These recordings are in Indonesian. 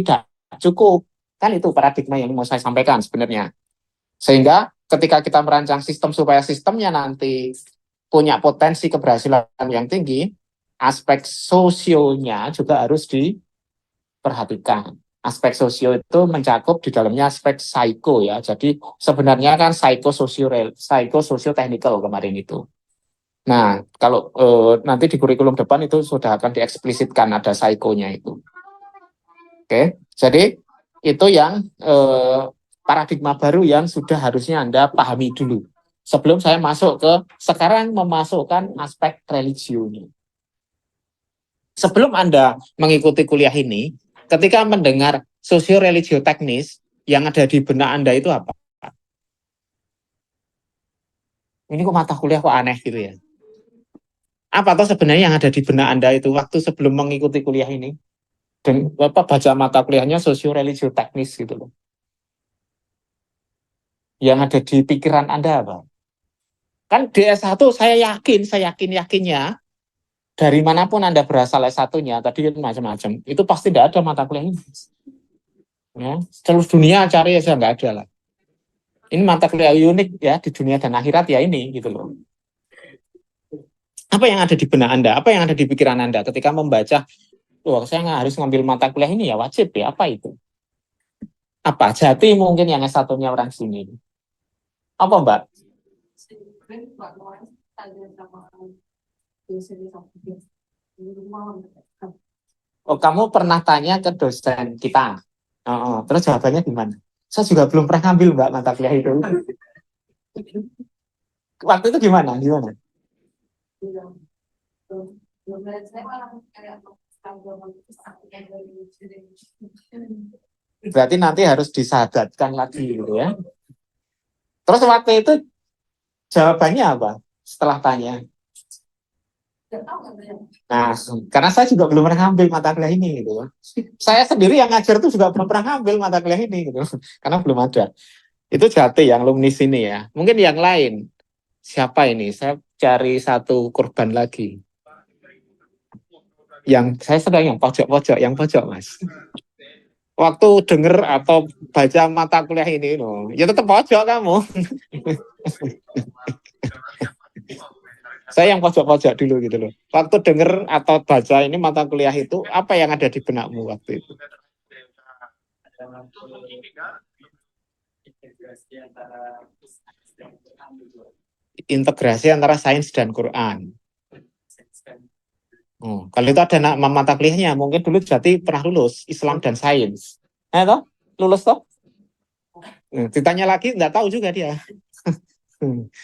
tidak cukup. Kan itu paradigma yang mau saya sampaikan sebenarnya. Sehingga ketika kita merancang sistem supaya sistemnya nanti punya potensi keberhasilan yang tinggi, aspek sosionya juga harus diperhatikan. Aspek sosio itu mencakup di dalamnya aspek psiko ya. Jadi sebenarnya kan psiko technical kemarin itu. Nah, kalau nanti di kurikulum depan itu sudah akan dieksplisitkan ada psikonya itu. Oke, jadi itu yang paradigma baru yang sudah harusnya Anda pahami dulu. Sebelum saya masuk ke sekarang memasukkan aspek religiusnya. Sebelum Anda mengikuti kuliah ini, ketika mendengar sosio-religio teknis, yang ada di benak Anda itu apa? Ini kok mata kuliah kok aneh gitu ya? Apa atau sebenarnya yang ada di benak Anda itu waktu sebelum mengikuti kuliah ini? Dan baca mata kuliahnya sosio-religio teknis gitu loh. Yang ada di pikiran Anda apa? Kan di S1 saya yakinnya dari manapun Anda berasal S1-nya, tadi kan macam-macam, itu pasti tidak ada mata kuliah ini. Ya, seluruh dunia cari ya nggak ada lah. Ini mata kuliah unik ya di dunia dan akhirat ya ini gitu loh. Apa yang ada di benak Anda? Apa yang ada di pikiran Anda ketika membaca, wah saya nggak harus ngambil mata kuliah ini ya wajib ya, apa itu? Apa? Jati mungkin yang S1-nya orang sini. Apa Mbak? Oh, kamu pernah tanya ke dosen kita? Terus jawabannya gimana? Saya juga belum pernah ngambil Mbak mata kuliah itu. Waktu itu gimana? Gimana? Berarti nanti harus disahadatkan lagi gitu ya. Terus waktu itu jawabannya apa setelah tanya? Nah, karena saya juga belum pernah ngambil mata kuliah ini gitu. Saya sendiri yang ngajar itu juga belum pernah ngambil mata kuliah ini gitu. Karena belum ada. Itu Jati yang alumni sini ya. Mungkin yang lain. Siapa ini? Saya cari satu korban lagi. Yang saya sedang yang pojok Mas. Waktu denger atau baca mata kuliah ini loh, ya tetap pojok kamu. Saya yang pojok dulu gitu loh. Waktu denger atau baca ini mata kuliah itu, apa yang ada di benakmu waktu itu? Integrasi antara sains dan Quran. Kalau itu ada nama mata kuliahnya, mungkin dulu Jati pernah lulus Islam dan Sains. Toh? Lulus toh? Ditanya lagi nggak tahu juga dia.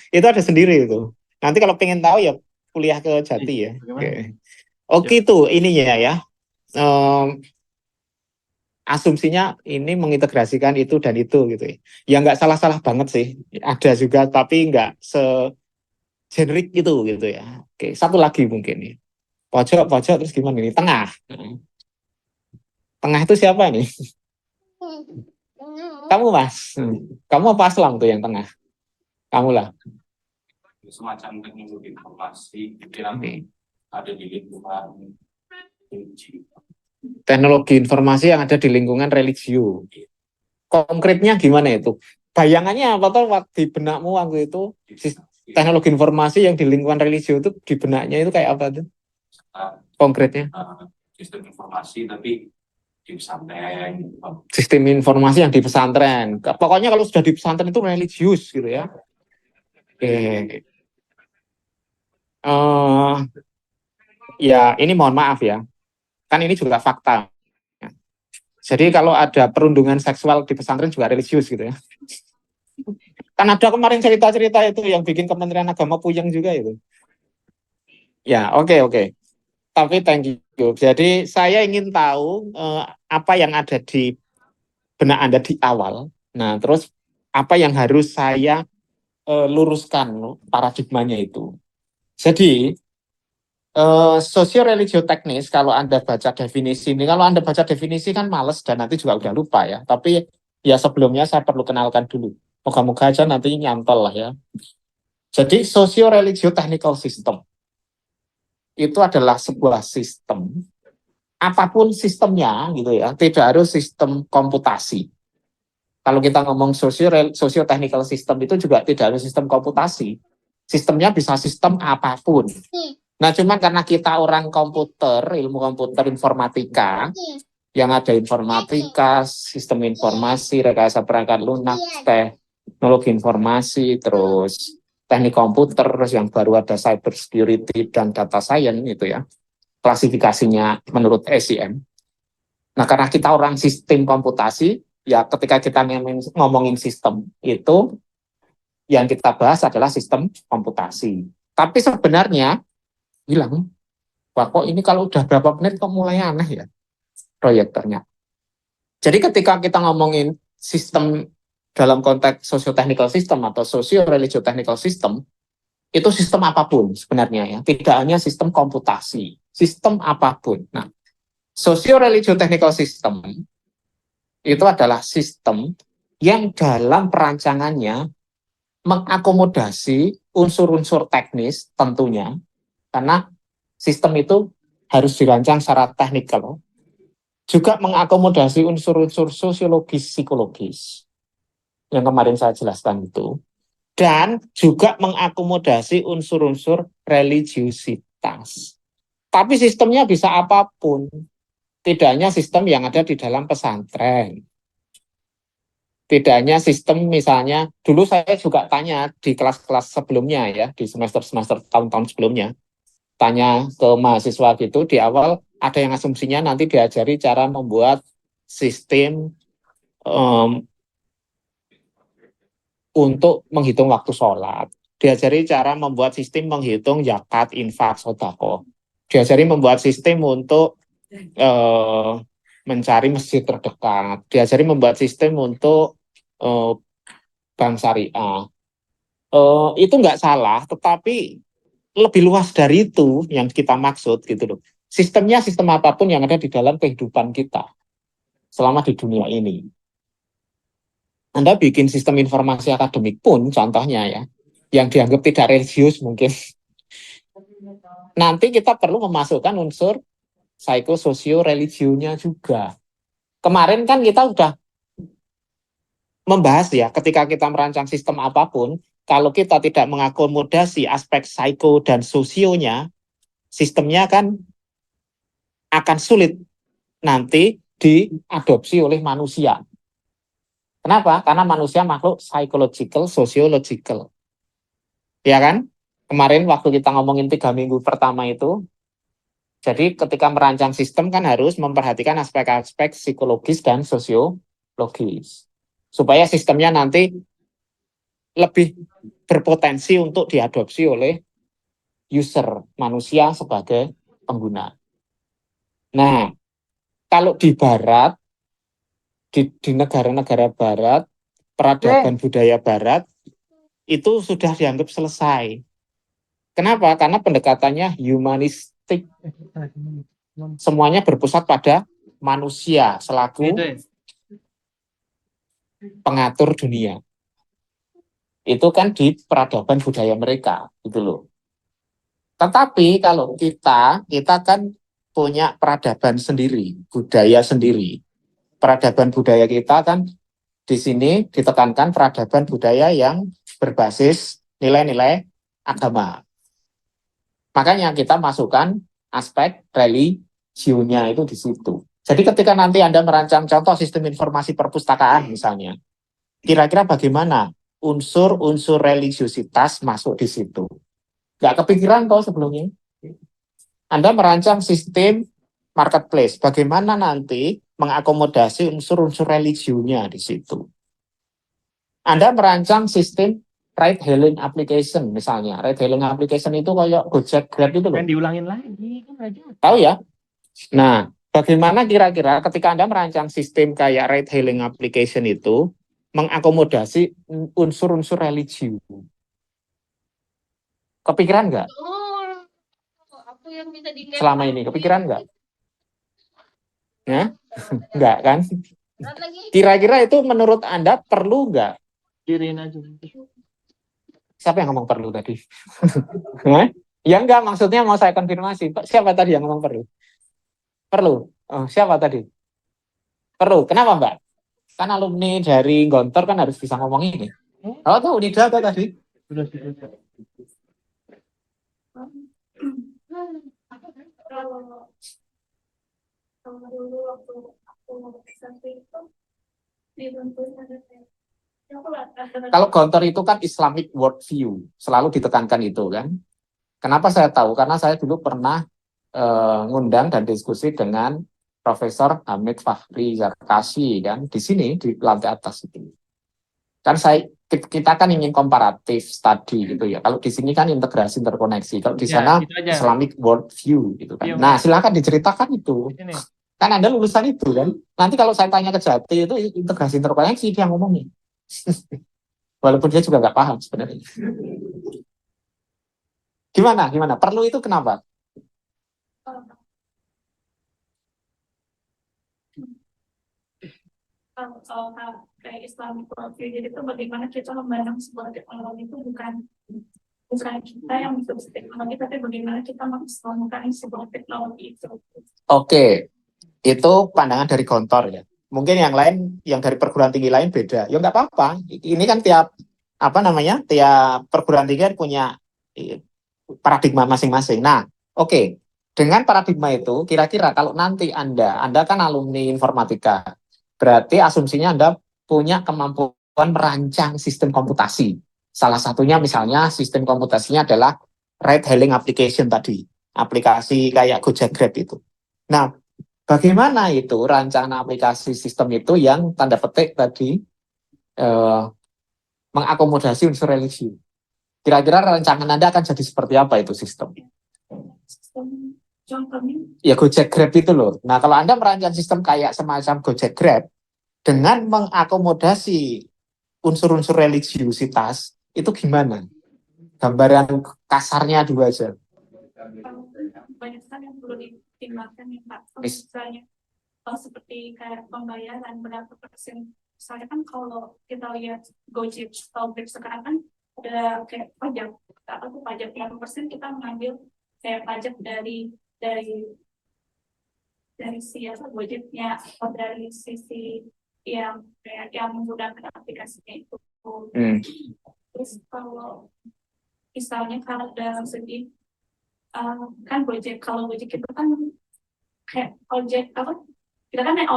Itu ada sendiri itu. Nanti kalau pengen tahu ya kuliah ke Jati ya. Oke itu ininya ya. Asumsinya ini mengintegrasikan itu dan itu gitu ya. Ya nggak salah-salah banget sih. Ada juga tapi nggak se-generik gitu ya. Oke, satu lagi mungkin nih. Pojok terus gimana nih? Tengah. Tengah itu siapa nih? Kamu Mas. Kamu apa Aslam tuh yang tengah? Kamu lah. Semacam teknologi informasi yang ada di lingkungan teknologi informasi yang ada di lingkungan religius. Konkretnya gimana itu? Bayangannya apa tuh di benakmu waktu itu? Teknologi informasi yang di lingkungan religius itu di benaknya itu kayak apa tuh? Konkretnya? Sistem informasi tapi di pesantren. Sistem informasi yang di pesantren. Pokoknya kalau sudah di pesantren itu religius gitu ya. Oke. Ya ini mohon maaf ya. Kan ini juga fakta. Jadi kalau ada perundungan seksual di pesantren juga religius gitu ya. Kan ada kemarin cerita-cerita itu yang bikin Kementerian Agama puyeng juga itu. Ya, oke. Tapi thank you. Jadi saya ingin tahu apa yang ada di benak Anda di awal. Nah, terus apa yang harus saya luruskan paradigmanya itu. Jadi sosio-religio teknis kalau Anda baca definisi ini, kalau Anda baca definisi kan males dan nanti juga udah lupa ya. Tapi ya sebelumnya saya perlu kenalkan dulu. Moga-moga aja nanti nyantol lah ya. Jadi sosio-religio technical system itu adalah sebuah sistem apapun sistemnya gitu ya, tidak harus sistem komputasi. Kalau kita ngomong socio-technical system itu juga tidak harus sistem komputasi. Sistemnya bisa sistem apapun. Nah, cuman karena kita orang komputer, ilmu komputer informatika, yang ada informatika, sistem informasi, rekayasa perangkat lunak, teknologi informasi, terus teknik komputer, terus yang baru ada cyber security dan data science itu ya, klasifikasinya menurut SCM. Nah, karena kita orang sistem komputasi, ya ketika kita ngomongin sistem itu, yang kita bahas adalah sistem komputasi. Tapi sebenarnya bilang, wah kok ini kalau udah berapa menit kok mulai aneh ya proyektornya. Jadi ketika kita ngomongin sistem dalam konteks socio-technical system atau socio-religio-technical system, itu sistem apapun sebenarnya ya, tidak hanya sistem komputasi, sistem apapun. Nah, socio-religio-technical system itu adalah sistem yang dalam perancangannya mengakomodasi unsur-unsur teknis tentunya, karena sistem itu harus dirancang secara teknikal, juga mengakomodasi unsur-unsur sosiologis, psikologis, yang kemarin saya jelaskan itu, dan juga mengakomodasi unsur-unsur religiusitas. Tapi sistemnya bisa apapun, tidak hanya sistem yang ada di dalam pesantren. Tidak hanya sistem misalnya, dulu saya juga tanya di kelas-kelas sebelumnya ya, di semester-semester tahun-tahun sebelumnya, tanya ke mahasiswa gitu, di awal ada yang asumsinya nanti diajari cara membuat sistem untuk menghitung waktu sholat, diajari cara membuat sistem menghitung zakat, infak, sedekah, diajari membuat sistem untuk mencari masjid terdekat, diajari membuat sistem untuk bank syariah. Itu nggak salah, tetapi lebih luas dari itu yang kita maksud gitu loh. Sistemnya sistem apapun yang ada di dalam kehidupan kita selama di dunia ini. Anda bikin sistem informasi akademik pun contohnya ya, yang dianggap tidak religius mungkin. Nanti kita perlu memasukkan unsur psikososio religionya juga. Kemarin kan kita udah membahas ya, ketika kita merancang sistem apapun, kalau kita tidak mengakomodasi aspek psiko dan sosionya, sistemnya kan akan sulit nanti diadopsi oleh manusia. Kenapa? Karena manusia makhluk psychological, sociological. Ya kan? Kemarin waktu kita ngomongin 3 minggu pertama itu, jadi ketika merancang sistem kan harus memperhatikan aspek-aspek psikologis dan sosiologis. Supaya sistemnya nanti lebih berpotensi untuk diadopsi oleh user, manusia sebagai pengguna. Nah, kalau di barat, di negara-negara barat, peradaban budaya barat, itu sudah dianggap selesai. Kenapa? Karena pendekatannya humanistik. Semuanya berpusat pada manusia selaku pengatur dunia. Itu kan di peradaban budaya mereka, gitu loh. Tetapi kalau kita kan punya peradaban sendiri, budaya sendiri. Peradaban budaya kita kan di sini ditekankan peradaban budaya yang berbasis nilai-nilai agama. Makanya kita masukkan aspek religionya itu di situ. Jadi ketika nanti Anda merancang contoh sistem informasi perpustakaan misalnya, kira-kira bagaimana unsur-unsur religiositas masuk di situ? Nggak kepikiran kok sebelumnya. Anda merancang sistem marketplace, bagaimana nanti mengakomodasi unsur-unsur religionya di situ? Anda merancang sistem ride hailing application misalnya. Ride hailing application itu kayak Gojek, Grab itu loh. Kan diulangin lagi kan aja. Tahu ya? Nah, bagaimana kira-kira ketika Anda merancang sistem kayak ride hailing application itu mengakomodasi unsur-unsur religi? Kepikiran nggak? Aku yang bisa Selama ini kepikiran nggak? Ya? Nggak kan? Kira-kira itu menurut Anda perlu nggak? Kirin aja. Siapa yang ngomong perlu tadi? Ya enggak, maksudnya mau saya konfirmasi. Siapa tadi yang ngomong perlu? Perlu. Oh, siapa tadi? Perlu. Kenapa, Mbak? Kan alumni dari Gontor kan harus bisa ngomong ini. Oh, tahu Nida tuh tadi. Sudah sudah. Kalau kalau dulu waktu aku mau SMP itu dibantuin ada kayak ya aku lah Kalau Gontor itu kan Islamic worldview, selalu ditekankan itu kan. Kenapa saya tahu? Karena saya dulu pernah ngundang dan diskusi dengan Profesor Hamid Fahri Zarkasi kan di sini di lantai atas itu. Kan kita kan ingin komparatif study gitu ya. Kalau di sini kan integrasi interkoneksi. Kalau di Ya, sana gitu aja. Islamic worldview gitu kan. Iya, Nah, Mas. silakan diceritakan itu. Ini. Kan Anda lulusan itu kan. Nanti kalau saya tanya ke Jati itu integrasi interkoneksi dia ngomongin. Walaupun dia juga nggak paham sebenarnya. Gimana? Perlu itu kenapa? kalau kayak Islamic worldview jadi itu bagaimana kita memandang sebuah teknologi itu bukan kita yang mengikuti teknologi tapi bagaimana kita mengislamukan sebuah teknologi itu. Oke, itu pandangan dari Gontor ya. Mungkin yang lain, yang dari perguruan tinggi lain beda. Ya nggak apa-apa. Ini kan tiap perguruan tinggi kan punya paradigma masing-masing. Nah, oke. Dengan paradigma itu, kira-kira kalau nanti Anda kan alumni informatika, berarti asumsinya Anda punya kemampuan merancang sistem komputasi. Salah satunya misalnya sistem komputasinya adalah ride-hailing application tadi. Aplikasi kayak Gojek Grab itu. Nah, bagaimana itu rancangan aplikasi sistem itu yang tanda petik tadi mengakomodasi unsur religi? Kira-kira rancangan Anda akan jadi seperti apa itu sistem? Sistem contohnya Ya Gojek Grab itu loh. Nah, kalau Anda merancang sistem kayak semacam Gojek Grab dengan mengakomodasi unsur-unsur religiusitas, itu gimana? Gambaran kasarnya dulu aja. banyak sekali yang perlu ditinggalkan ya Pak. Misalnya seperti kayak pembayaran berapa persen. Misalnya kan kalau kita lihat Gojek atau Grab sekarang kan ada kayak pajak apa tuh pajak berapa persen kita mengambil kayak pajak dari si Gojeknya atau dari sisi yang kayak yang menggunakan aplikasinya itu. Terus kalau misalnya kalau dalam segi kan kalau Gojek itu kan kayak ojek apa kita kan naik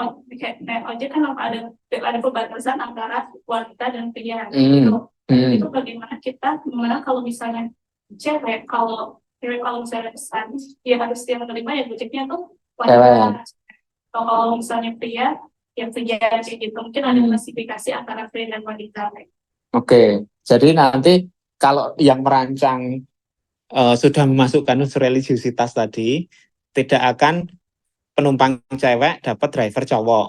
ojek kan ada perbatasan antara wanita dan pria gitu. Itu bagaimana kita kalau misalnya cewek kalau misalnya pesan ya harus dia menerima ya Gojeknya tuh wanita. Kalau misalnya pria yang pria gitu mungkin ada klasifikasi antara pria dan wanita. Oke, jadi nanti kalau yang merancang sudah memasukkan unsur religiusitas tadi, tidak akan penumpang cewek dapat driver cowok.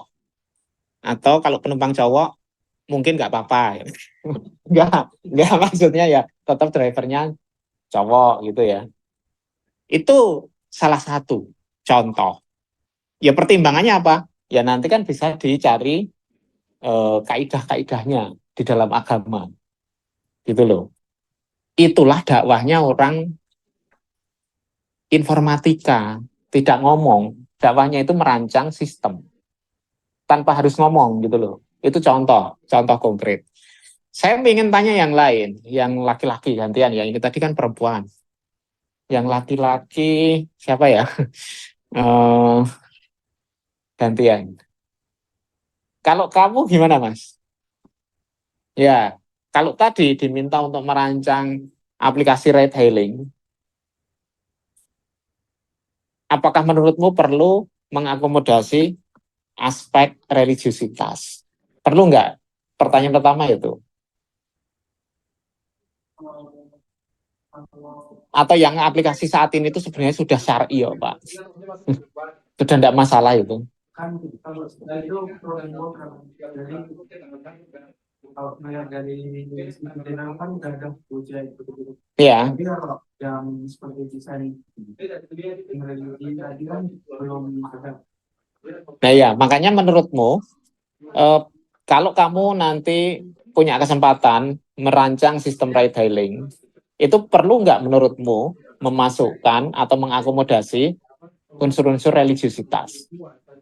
Atau kalau penumpang cowok mungkin nggak apa-apa. Nggak maksudnya ya tetap drivernya cowok gitu ya. Itu salah satu contoh. Ya pertimbangannya apa? Ya nanti kan bisa dicari kaidah-kaidahnya di dalam agama. Gitu loh. Itulah dakwahnya orang informatika, tidak ngomong. Dakwahnya itu merancang sistem tanpa harus ngomong gitu loh. Itu contoh konkret. Saya ingin tanya yang lain, yang laki-laki gantian ya. Ini tadi kan perempuan. Yang laki-laki siapa ya? Gantian. Kalau kamu gimana, Mas? Ya, kalau tadi diminta untuk merancang aplikasi ride hailing, apakah menurutmu perlu mengakomodasi aspek religiusitas? Perlu nggak? Pertanyaan pertama itu. Atau yang aplikasi saat ini itu sebenarnya sudah syar'i ya, Pak? Sudah tidak masalah itu. Kan kalau itu pro dan kontra. Jadi kalau melihat dari general kan udah ada Gojek gitu. Iya. Tapi kalau yang seperti desain religi tadi kan belum ada. Nah ya, makanya menurutmu kalau kamu nanti punya kesempatan merancang sistem ride hailing, itu perlu nggak menurutmu memasukkan atau mengakomodasi unsur-unsur religiusitas.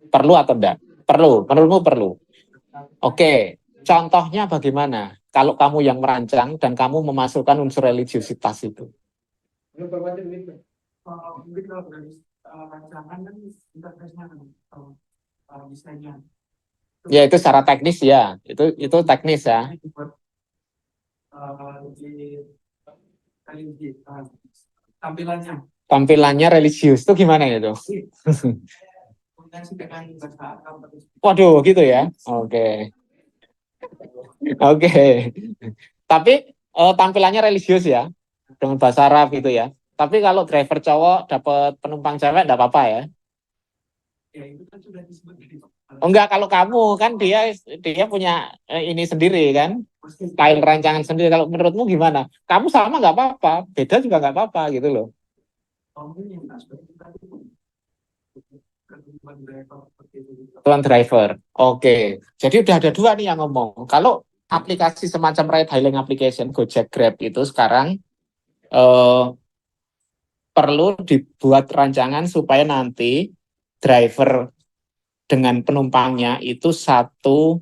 Perlu atau enggak? Perlu. Menurutmu perlu? Oke. Contohnya bagaimana? Kalau kamu yang merancang dan kamu memasukkan unsur religiusitas itu. Mungkin kalau dari rancangan kan interface-nya desainnya. Ya itu secara teknis ya. Itu teknis ya. Di tampilannya Tampilannya religius itu gimana ya tuh? dengan bahasa Arab. Waduh, gitu ya. Oke. Oke. Tapi tampilannya religius ya, dengan bahasa Arab gitu ya. Tapi kalau driver cowok dapat penumpang cewek enggak apa-apa ya. Ya itu kan sudah disebut di Oh, enggak, kalau kamu kan dia punya ini sendiri kan, style rancangan sendiri. Kalau menurutmu gimana? Kamu sama nggak apa-apa, beda juga nggak apa-apa gitu loh. Tuan driver. Oke. Jadi udah ada dua nih yang ngomong. Kalau aplikasi semacam ride hailing application Gojek Grab itu sekarang perlu dibuat rancangan supaya nanti driver dengan penumpangnya itu satu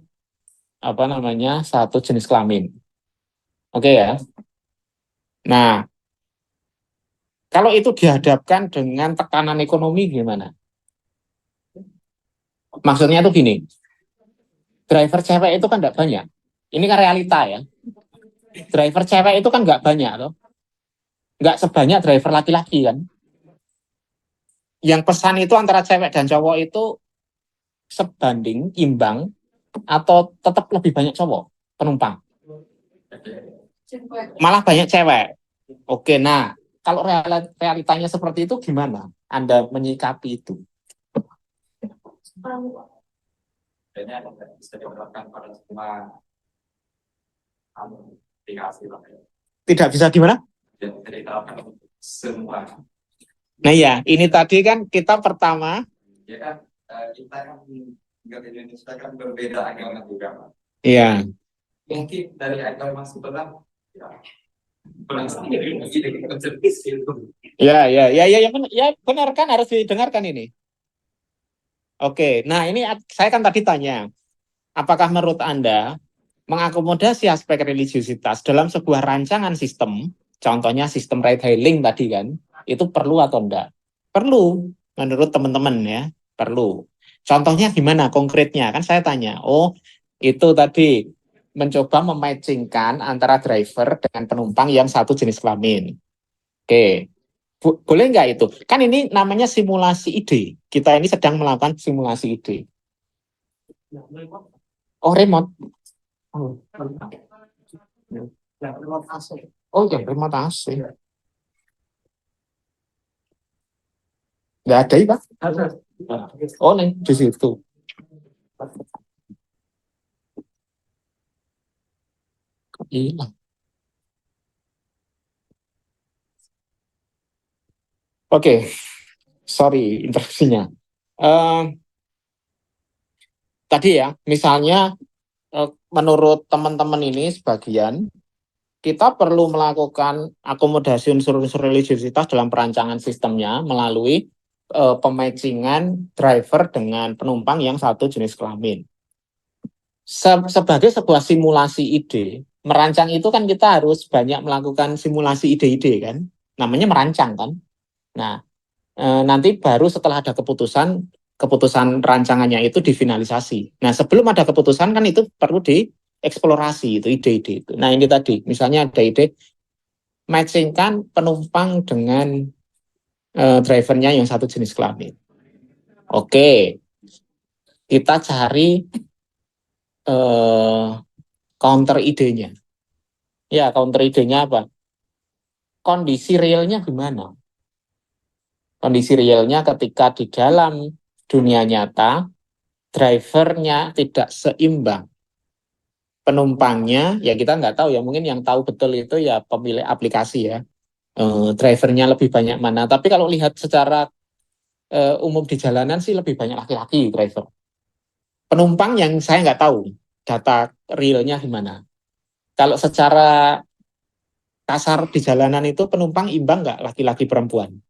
jenis kelamin. Oke ya. Nah, kalau itu dihadapkan dengan tekanan ekonomi gimana? Maksudnya tuh gini, driver cewek itu kan nggak banyak. Ini kan realita ya. Driver cewek itu kan nggak banyak loh. Nggak sebanyak driver laki-laki kan. Yang pesan itu antara cewek dan cowok itu sebanding, imbang, atau tetap lebih banyak cowok penumpang? Malah banyak cewek. Oke, nah kalau realitanya seperti itu gimana Anda menyikapi itu? Kayaknya bisa diterapkan pada semua aplikasi lah ya. Tidak bisa gimana? Jadi diterapkan untuk semua. Nah ya, ini tadi kan kita pertama. Ya kan kita kan tinggal di Indonesia kan berbeda agama juga, Pak. Iya. Mungkin dari agama sebelah ya pulang sendiri jadi konservatif itu. Ya, benar kan harus didengarkan ini. Oke, nah ini saya kan tadi tanya, apakah menurut Anda mengakomodasi aspek religiusitas dalam sebuah rancangan sistem, contohnya sistem ride hailing tadi kan, itu perlu atau enggak? Perlu, menurut teman-teman ya, perlu. Contohnya gimana konkretnya? Kan saya tanya, oh itu tadi mencoba mematchingkan antara driver dengan penumpang yang satu jenis kelamin. Oke, boleh nggak itu? Kan ini namanya simulasi ide. Kita ini sedang melakukan simulasi ide. Oh, remote. Oh, ya, remote AC. Nggak ada ya, Pak? Oh, nih, di situ. Kok hilang? Oke, sorry interupsinya. Tadi ya, misalnya menurut teman-teman ini sebagian, kita perlu melakukan akomodasi unsur-unsur religiusitas dalam perancangan sistemnya melalui pematchingan driver dengan penumpang yang satu jenis kelamin. Sebagai sebuah simulasi ide, merancang itu kan kita harus banyak melakukan simulasi ide-ide kan, namanya merancang kan. Nah, nanti baru setelah ada keputusan rancangannya itu difinalisasi. Nah, sebelum ada keputusan kan itu perlu dieksplorasi itu ide-ide itu. Nah, ini tadi misalnya ada ide matchingkan penumpang dengan drivernya yang satu jenis kelamin. Oke, kita cari counter idenya. Ya, counter idenya apa? Kondisi realnya gimana? Kondisi realnya ketika di dalam dunia nyata, drivernya tidak seimbang. Penumpangnya, ya kita nggak tahu ya, mungkin yang tahu betul itu ya pemilik aplikasi ya. Drivernya lebih banyak mana. Tapi kalau lihat secara umum di jalanan sih lebih banyak laki-laki driver. Penumpang yang saya nggak tahu data realnya gimana. Kalau secara kasar di jalanan itu penumpang imbang nggak laki-laki perempuan?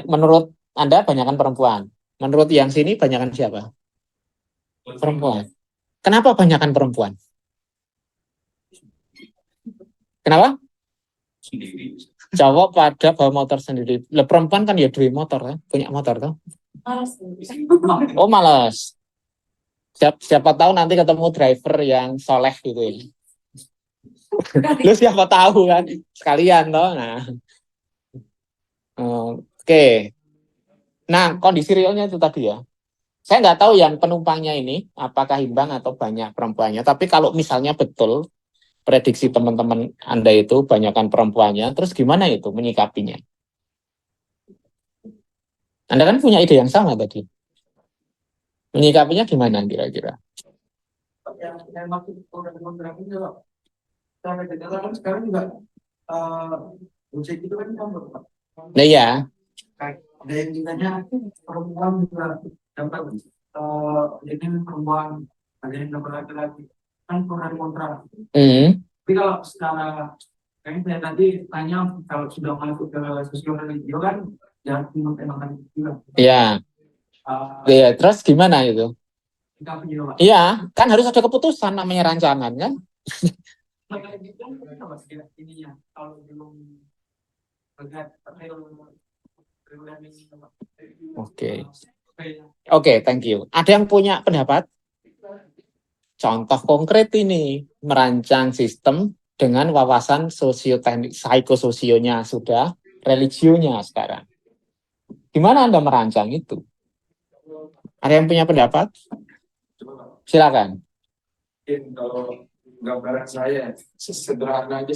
menurut Anda banyakan perempuan. Menurut yang sini banyakan siapa? Perempuan. Kenapa banyakan perempuan? Kenapa? Sendiri. Cowok pada bawa motor sendiri. Lah perempuan kan ya duwe motor kan, punya motor kan. Oh malas. Siapa tahu nanti ketemu driver yang soleh gitu ya. Lu siapa tahu kan sekalian toh. Nah, oke. Nah kondisi realnya itu tadi ya. Saya nggak tahu yang penumpangnya ini apakah imbang atau banyak perempuannya. Tapi kalau misalnya betul prediksi teman-teman Anda itu banyakkan perempuannya, terus gimana itu menyikapinya? Anda kan punya ide yang sama tadi. Menyikapinya gimana kira-kira? yang maksud program kontrak itu loh. Sampai ke dalam kan sekarang juga Gojek itu kan campur, Pak. Nah ya, Ada yang mintanya perempuan juga dapat ini perempuan, ada yang dapat laki-laki, kan program kontrak. Tapi kalau secara kayaknya saya tadi tanya kalau sudah masuk ke sosial religius kan jangan menggunakan juga. iya. Iya, terus gimana itu? Kita punya Pak. Iya, kan harus ada keputusan namanya rancangan kan? Makanya gitu kan kita masih ininya kalau belum lihat Oke, thank you. Ada yang punya pendapat? Contoh konkret ini merancang sistem dengan wawasan sosioteknik, psikososionya sudah, religionya sekarang. Gimana Anda merancang itu? Ada yang punya pendapat? Silakan. Mungkin kalau gambaran saya sederhana aja,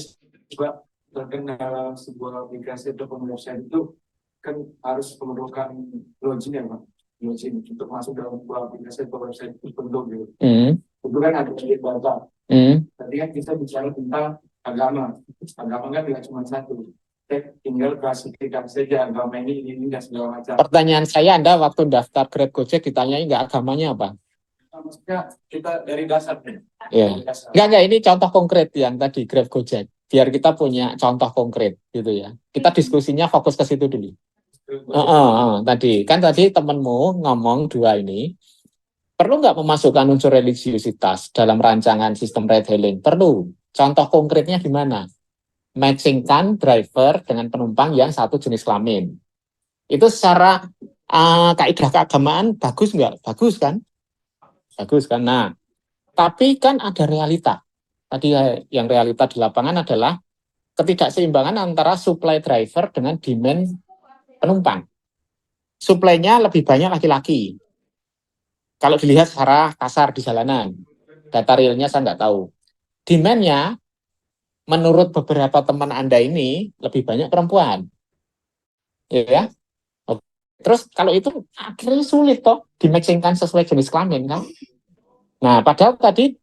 coba terkena sebuah aplikasi atau website itu kan harus memerlukan login ya Pak, login untuk masuk dalam sebuah aplikasi atau website itu perlu gitu. Itu kan ada di data. Tadi kan kita bicara tentang agama kan tidak cuma satu. Tinggal klasifikasi saja agama ini dan segala macam. Pertanyaan saya, Anda waktu daftar Grab Gojek ditanyai nggak agamanya apa? Maksudnya kita dari dasar. Ya. Enggak, ini contoh konkret yang tadi Grab Gojek. Biar kita punya contoh konkret gitu ya. Kita diskusinya fokus ke situ dulu. Tadi temenmu ngomong dua ini, perlu nggak memasukkan unsur religiusitas dalam rancangan sistem ride hailing? Perlu. Contoh konkretnya gimana? Matchingkan driver dengan penumpang yang satu jenis kelamin. Itu secara kaidah keagamaan bagus nggak? Bagus kan? Bagus kan? Nah, tapi kan ada realita. Tadi yang realita di lapangan adalah ketidakseimbangan antara supply driver dengan demand penumpang. Supply-nya lebih banyak laki-laki. Kalau dilihat secara kasar di jalanan, data realnya saya nggak tahu. Demand-nya menurut beberapa teman Anda ini lebih banyak perempuan. Ya. Terus kalau itu akhirnya sulit toh dimatchingkan sesuai jenis kelamin kan. Nah, padahal tadi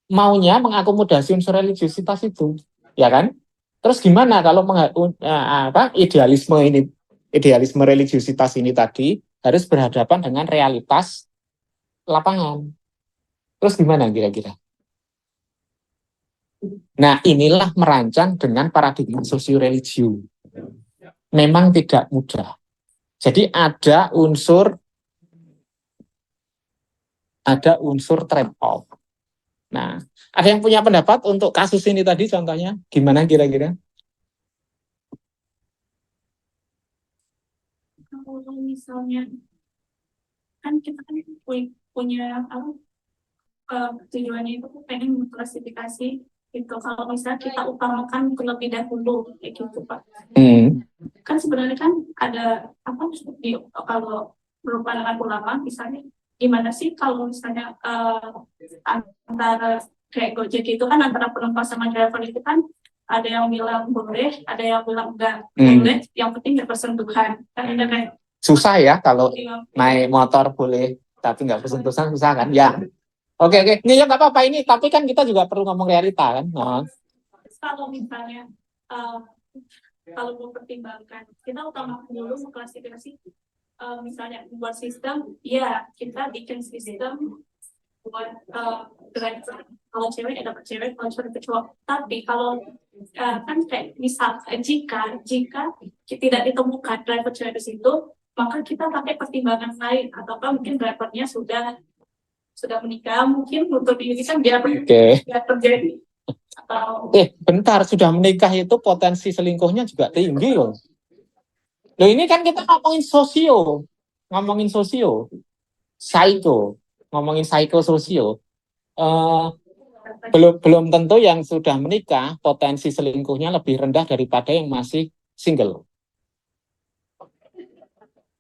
maunya mengakomodasi unsur religiusitas itu, ya kan? Terus gimana kalau idealisme religiusitas ini tadi harus berhadapan dengan realitas lapangan. Terus gimana kira-kira? Nah, inilah merancang dengan paradigma sosio-religius. Memang tidak mudah. Jadi ada unsur trade-off. Nah, ada yang punya pendapat untuk kasus ini tadi contohnya? Gimana kira-kira? Kalau misalnya kan kita kan punya tujuannya itu pengen mengklasifikasi itu, kalau misalnya kita utamakan terlebih dahulu kayak gitu Pak. Kan sebenarnya kan ada apa kalau berupa dengan ulama misalnya gimana sih kalau misalnya antara kayak Gojek itu kan antara penumpang sama driver itu kan ada yang bilang boleh, ada yang bilang enggak boleh, yang penting nggak bersentuhan. Kan ada kayak susah ya kalau naik motor boleh tapi nggak bersentuhan, susah kan? Ya. Oke. Ini ya nggak apa-apa ini, tapi kan kita juga perlu ngomong realita kan. Kalau misalnya kalau mempertimbangkan, kita utamakan dulu mengklasifikasi, misalnya buat sistem, ya kita bikin sistem buat driver kalau cewek ya dapat cewek, kalau cowok dapat cowok. Tapi kalau kan kayak misal jika tidak ditemukan driver cewek di situ, maka kita pakai pertimbangan lain, ataukah mungkin drivernya sudah menikah, mungkin untuk ini kan biar terjadi. Atau Bentar, sudah menikah itu potensi selingkuhnya juga tinggi loh. Loh ini kan kita ngomongin sosio, ngomongin psikososio. Belum tentu yang sudah menikah potensi selingkuhnya lebih rendah daripada yang masih single.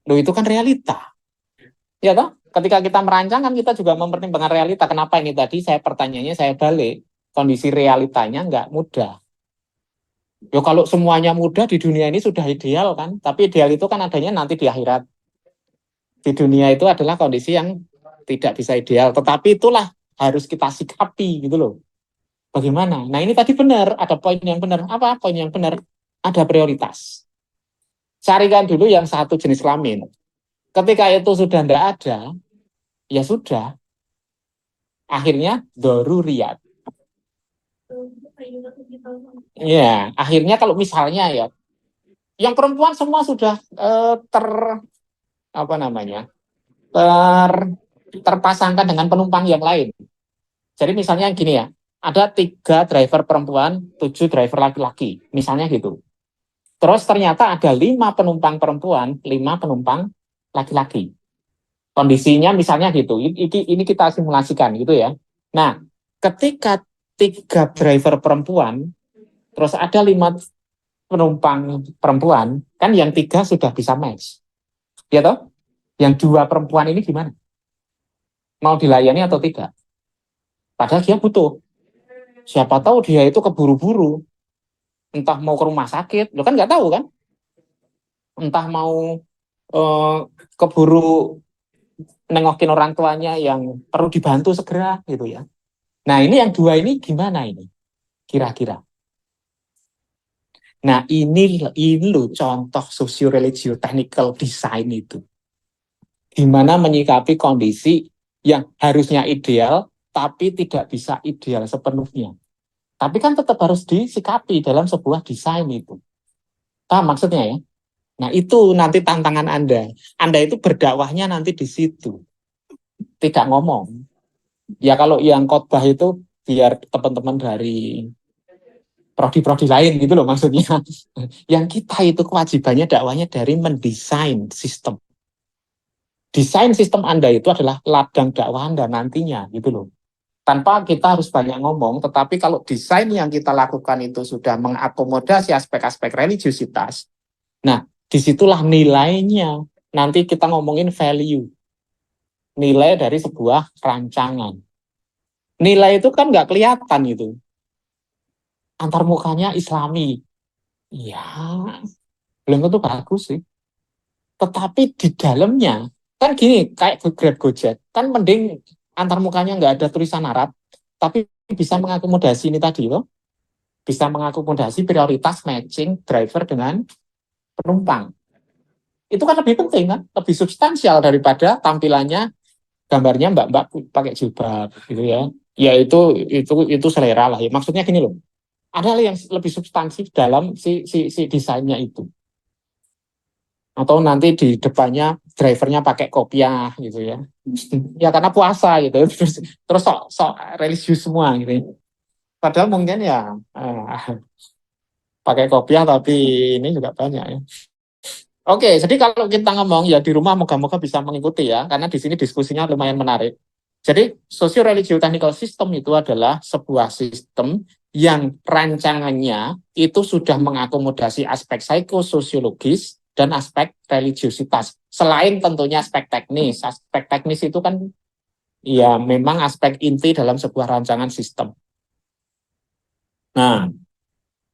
Loh itu kan realita. Ya toh? Ketika kita merancang kan kita juga mempertimbangkan realita. Kenapa ini tadi pertanyaannya saya balik. Kondisi realitanya nggak mudah. Ya kalau semuanya mudah di dunia ini sudah ideal kan. Tapi ideal itu kan adanya nanti di akhirat. Di dunia itu adalah kondisi yang tidak bisa ideal. Tetapi itulah harus kita sikapi gitu loh. Bagaimana? Nah ini tadi benar. Ada poin yang benar. Apa poin yang benar? Ada prioritas. Carikan dulu yang satu jenis kelamin. Ketika itu sudah tidak ada, ya sudah. Akhirnya daruriyat. Ya, akhirnya kalau misalnya ya, yang perempuan semua sudah terpasangkan dengan penumpang yang lain. Jadi misalnya gini ya, ada 3 driver perempuan, 7 driver laki-laki, misalnya gitu. Terus ternyata ada 5 penumpang perempuan, 5 penumpang laki-laki. Kondisinya misalnya gitu. Ini kita simulasikan gitu ya. Nah, ketika 3 driver perempuan, terus ada 5 penumpang perempuan, kan yang 3 sudah bisa match. Ya toh? Yang 2 perempuan ini gimana? Mau dilayani atau tidak? Padahal dia butuh. Siapa tahu dia itu keburu-buru. Entah mau ke rumah sakit, lo kan nggak tahu kan? Entah mau keburu nengokin orang tuanya yang perlu dibantu segera gitu ya. Nah ini yang 2 ini gimana ini? Kira-kira. Nah ini loh contoh socio-religio technical design itu. Gimana menyikapi kondisi yang harusnya ideal tapi tidak bisa ideal sepenuhnya. Tapi kan tetap harus disikapi dalam sebuah desain itu. Paham maksudnya ya? Nah itu nanti tantangan Anda. Anda itu berdakwahnya nanti di situ. Tidak ngomong. Ya kalau yang khotbah itu biar teman-teman dari prodi-prodi lain gitu loh maksudnya. Yang kita itu kewajibannya dakwahnya dari mendesain sistem. Desain sistem Anda itu adalah ladang dakwah Anda nantinya gitu loh. Tanpa kita harus banyak ngomong, tetapi kalau desain yang kita lakukan itu sudah mengakomodasi aspek-aspek religiusitas, nah disitulah nilainya. Nanti kita ngomongin value. Nilai dari sebuah rancangan. Nilai itu kan nggak kelihatan itu. Antar mukanya Islami. Ya, belum tentu bagus sih. Tetapi di dalamnya, kan gini, kayak Grab Gojek, kan mending antar mukanya nggak ada tulisan Arab, tapi bisa mengakomodasi ini tadi loh. Bisa mengakomodasi prioritas matching driver dengan penumpang. Itu kan lebih penting kan, lebih substansial daripada tampilannya gambarnya mbak-mbak pakai jilbab gitu ya. Ya itu selera lah ya. Maksudnya gini loh. Ada hal yang lebih substansif dalam si desainnya itu. Atau nanti di depannya drivernya pakai kopiah gitu ya. Ya karena puasa gitu. Terus sok religius semua gitu. Padahal mungkin ya pakai kopiah tapi ini juga banyak ya. Oke, jadi kalau kita ngomong ya di rumah moga-moga bisa mengikuti ya, karena di sini diskusinya lumayan menarik. Jadi socio-religio technical system itu adalah sebuah sistem yang rancangannya itu sudah mengakomodasi aspek psikososiologis dan aspek religiositas. Selain tentunya aspek teknis. Aspek teknis itu kan ya memang aspek inti dalam sebuah rancangan sistem. Nah,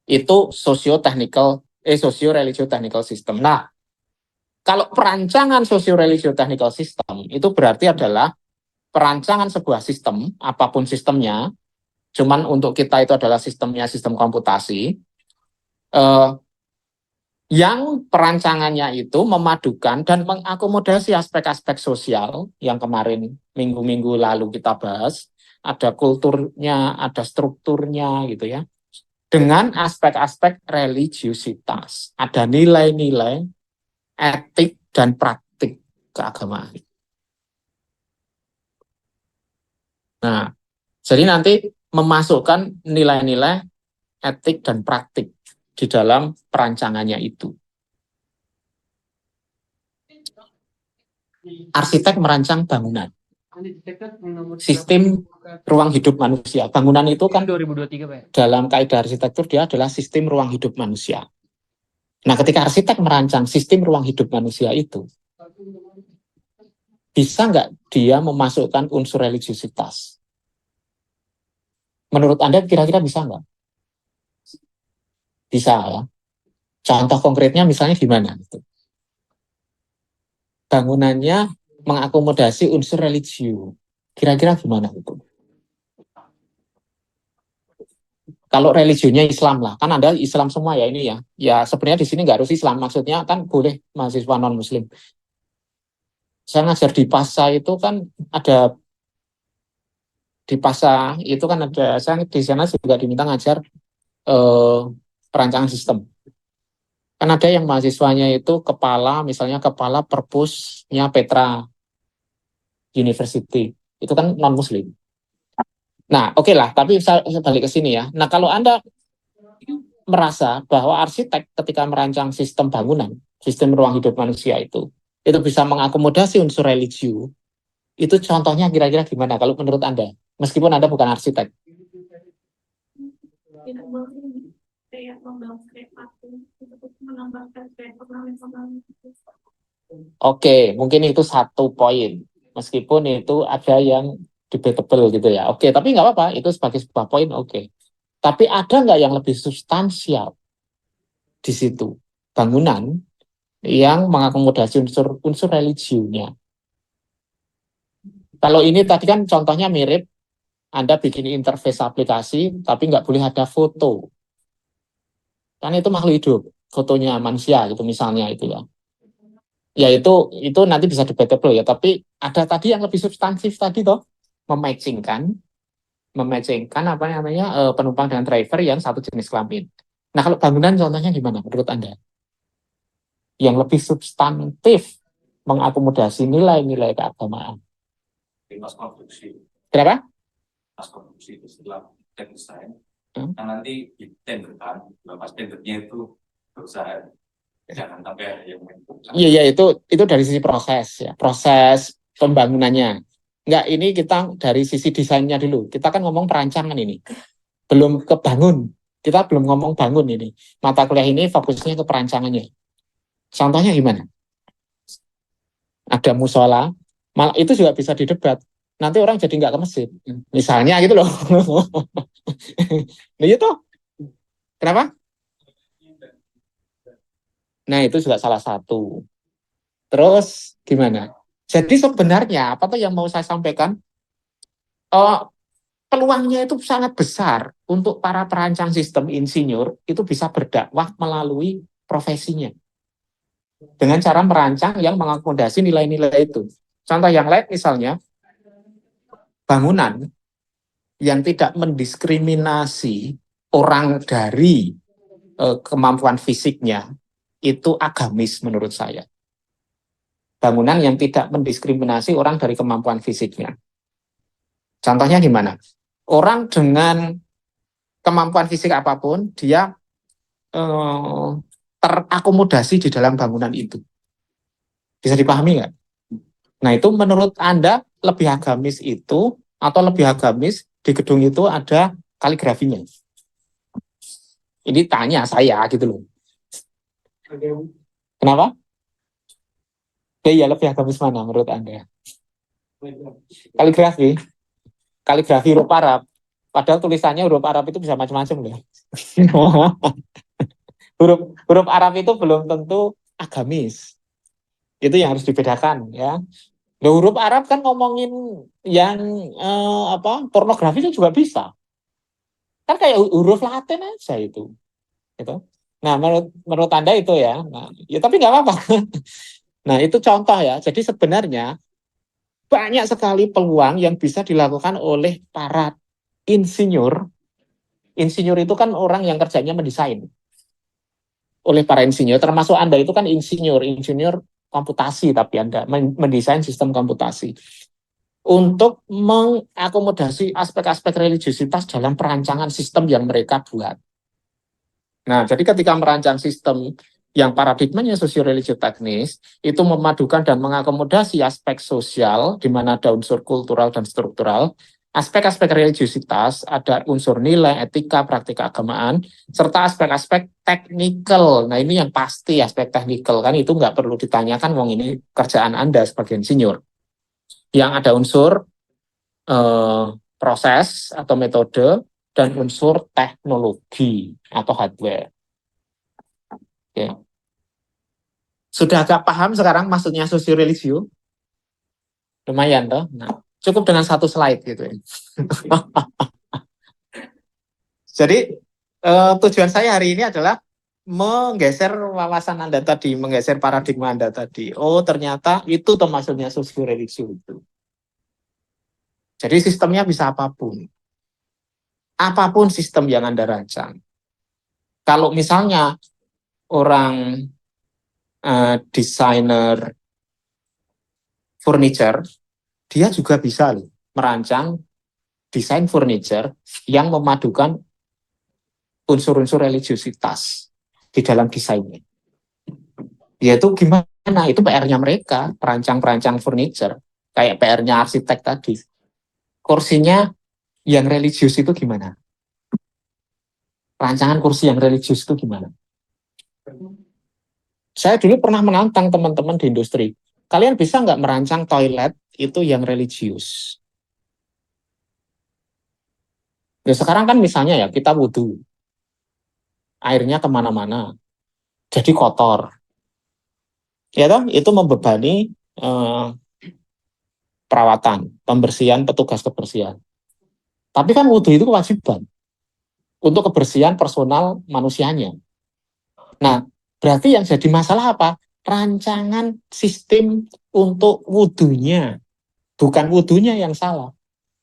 itu socio-religio technical system. Nah, kalau perancangan socio-religio technical system itu berarti adalah perancangan sebuah sistem, apapun sistemnya, cuman untuk kita itu adalah sistemnya sistem komputasi, yang perancangannya itu memadukan dan mengakomodasi aspek-aspek sosial yang kemarin minggu-minggu lalu kita bahas, ada kulturnya, ada strukturnya gitu ya. Dengan aspek-aspek religiusitas, ada nilai-nilai etik dan praktik keagamaan. Nah, jadi nanti memasukkan nilai-nilai etik dan praktik di dalam perancangannya itu. Arsitek merancang bangunan, sistem ruang hidup manusia. Bangunan itu kan 2023 Pak. dalam kaidah arsitektur dia adalah sistem ruang hidup manusia. Nah, ketika arsitek merancang sistem ruang hidup manusia itu, bisa nggak dia memasukkan unsur religiusitas? Menurut Anda kira-kira bisa nggak? Bisa ya. Contoh konkretnya misalnya gimana? Bangunannya mengakomodasi unsur religius. Kira-kira gimana itu? Kalau religionnya Islam lah, kan Anda Islam semua ya ini ya. Ya sebenarnya di sini nggak harus Islam, maksudnya kan boleh mahasiswa non Muslim. Saya ngajar di PASA itu kan ada di PASA itu kan ada, saya di sana juga diminta ngajar perancangan sistem. Kan ada yang mahasiswanya itu kepala, misalnya kepala perpusnya Petra University, itu kan non Muslim. Nah, oke lah, tapi saya balik ke sini ya. Nah, kalau Anda merasa bahwa arsitek ketika merancang sistem bangunan, sistem ruang hidup manusia itu bisa mengakomodasi unsur religius, itu contohnya kira-kira gimana kalau menurut Anda? Meskipun Anda bukan arsitek. Tidak boleh kayak membangun kreatif untuk menambahkan kayak pengalaman-pengalaman. Oke, mungkin itu satu poin. Meskipun itu ada yang debatable gitu ya. Oke, tapi nggak apa-apa, itu sebagai sebuah poin oke. Tapi ada nggak yang lebih substansial di situ? Bangunan yang mengakomodasi unsur religiusnya. Kalau ini tadi kan contohnya mirip, Anda bikin interface aplikasi, tapi nggak boleh ada foto. Kan itu makhluk hidup, fotonya manusia gitu misalnya itu ya. Ya itu nanti bisa debatable ya, tapi ada tadi yang lebih substansif tadi toh, mematchingkan apa namanya penumpang dengan driver yang satu jenis kelamin. Nah, kalau bangunan contohnya gimana menurut Anda? Yang lebih substantif mengakomodasi nilai-nilai keagamaan. Pas konstruksi, Kenapa? pas konstruksi itu setelah desain, Hmm. nah nanti ditenderkan, pas tendernya itu berusaha jangan sampai ada yang Iya, itu dari sisi proses ya, proses pembangunannya. Enggak, ini kita dari sisi desainnya dulu. Kita kan ngomong perancangan ini. Belum kebangun. Kita belum ngomong bangun ini. Mata kuliah ini fokusnya ke perancangannya. Contohnya gimana? Ada musola, malah itu juga bisa didebat. Nanti orang jadi nggak ke masjid. Misalnya gitu loh. Nah itu. Kenapa? Nah itu juga salah satu. Terus gimana? Jadi sebenarnya apa tuh yang mau saya sampaikan? Peluangnya itu sangat besar untuk para perancang sistem insinyur itu bisa berdakwah melalui profesinya dengan cara merancang yang mengakomodasi nilai-nilai itu. Contoh yang lain misalnya bangunan yang tidak mendiskriminasi orang dari kemampuan fisiknya itu agamis menurut saya. Bangunan yang tidak mendiskriminasi orang dari kemampuan fisiknya. Contohnya gimana? Orang dengan kemampuan fisik apapun, dia terakomodasi di dalam bangunan itu. Bisa dipahami nggak? Nah itu menurut Anda lebih agamis itu, atau lebih agamis di gedung itu ada kaligrafinya? Ini tanya saya gitu loh. Kenapa? Ya lebih agamis mana menurut Anda? Kaligrafi huruf Arab. Padahal tulisannya huruf Arab itu bisa macam-macam loh. huruf Arab itu belum tentu agamis. Itu yang harus dibedakan ya. Nah, huruf Arab kan ngomongin yang pornografi itu juga bisa. Kan kayak huruf Latin aja itu. Gitu. Nah, menurut Anda itu ya. Nah, ya tapi nggak apa-apa. Nah, itu contoh ya. Jadi sebenarnya banyak sekali peluang yang bisa dilakukan oleh para insinyur. Insinyur itu kan orang yang kerjanya mendesain. Oleh para insinyur, termasuk Anda itu kan insinyur komputasi, tapi Anda mendesain sistem komputasi untuk mengakomodasi aspek-aspek religiusitas dalam perancangan sistem yang mereka buat. Nah, jadi ketika merancang sistem yang paradigmanya sosio-religio teknis, itu memadukan dan mengakomodasi aspek sosial, di mana ada unsur kultural dan struktural, aspek-aspek religiusitas, ada unsur nilai, etika, praktik keagamaan, serta aspek-aspek teknikal. Nah, ini yang pasti aspek teknikal, kan itu nggak perlu ditanyakan, wong ini kerjaan Anda sebagai insinyur. Yang ada unsur proses atau metode, dan unsur teknologi atau hardware. Oke. Sudah agak paham sekarang maksudnya sosio-religio? Lumayan toh. Nah, cukup dengan satu slide gitu ya. Jadi tujuan saya hari ini adalah menggeser wawasan Anda tadi, menggeser paradigma Anda tadi. Oh, ternyata itu tuh maksudnya sosio-religio itu. Jadi sistemnya bisa apapun. Apapun sistem yang Anda rancang. Kalau misalnya orang desainer furniture, dia juga bisa loh merancang desain furniture yang memadukan unsur-unsur religiusitas di dalam desainnya. Yaitu gimana? Itu PR-nya mereka, perancang-perancang furniture. Kayak PR-nya arsitek tadi. Kursinya yang religius itu gimana? Rancangan kursi yang religius itu gimana? Saya dulu pernah menantang teman-teman di industri. Kalian bisa nggak merancang toilet itu yang religius? Ya sekarang kan misalnya ya kita wudhu, airnya kemana-mana, jadi kotor. Ya toh, itu membebani perawatan, pembersihan, petugas kebersihan. Tapi kan wudhu itu kewajiban untuk kebersihan personal manusianya. Nah, berarti yang jadi masalah apa? Rancangan sistem untuk wudhunya. Bukan wudhunya yang salah,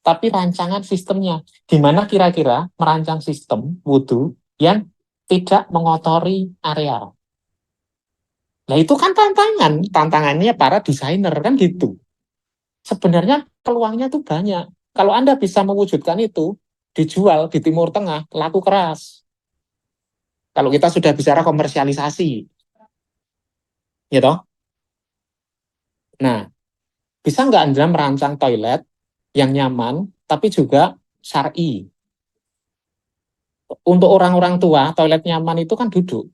tapi rancangan sistemnya. Gimana kira-kira merancang sistem wudhu yang tidak mengotori area. Nah itu kan tantangannya para desainer kan gitu. Sebenarnya peluangnya tuh banyak. Kalau Anda bisa mewujudkan itu, dijual di Timur Tengah, laku keras. Kalau kita sudah bicara komersialisasi, gitu. Nah, bisa nggak Anda merancang toilet yang nyaman, tapi juga syar'i? Untuk orang-orang tua, toilet nyaman itu kan duduk.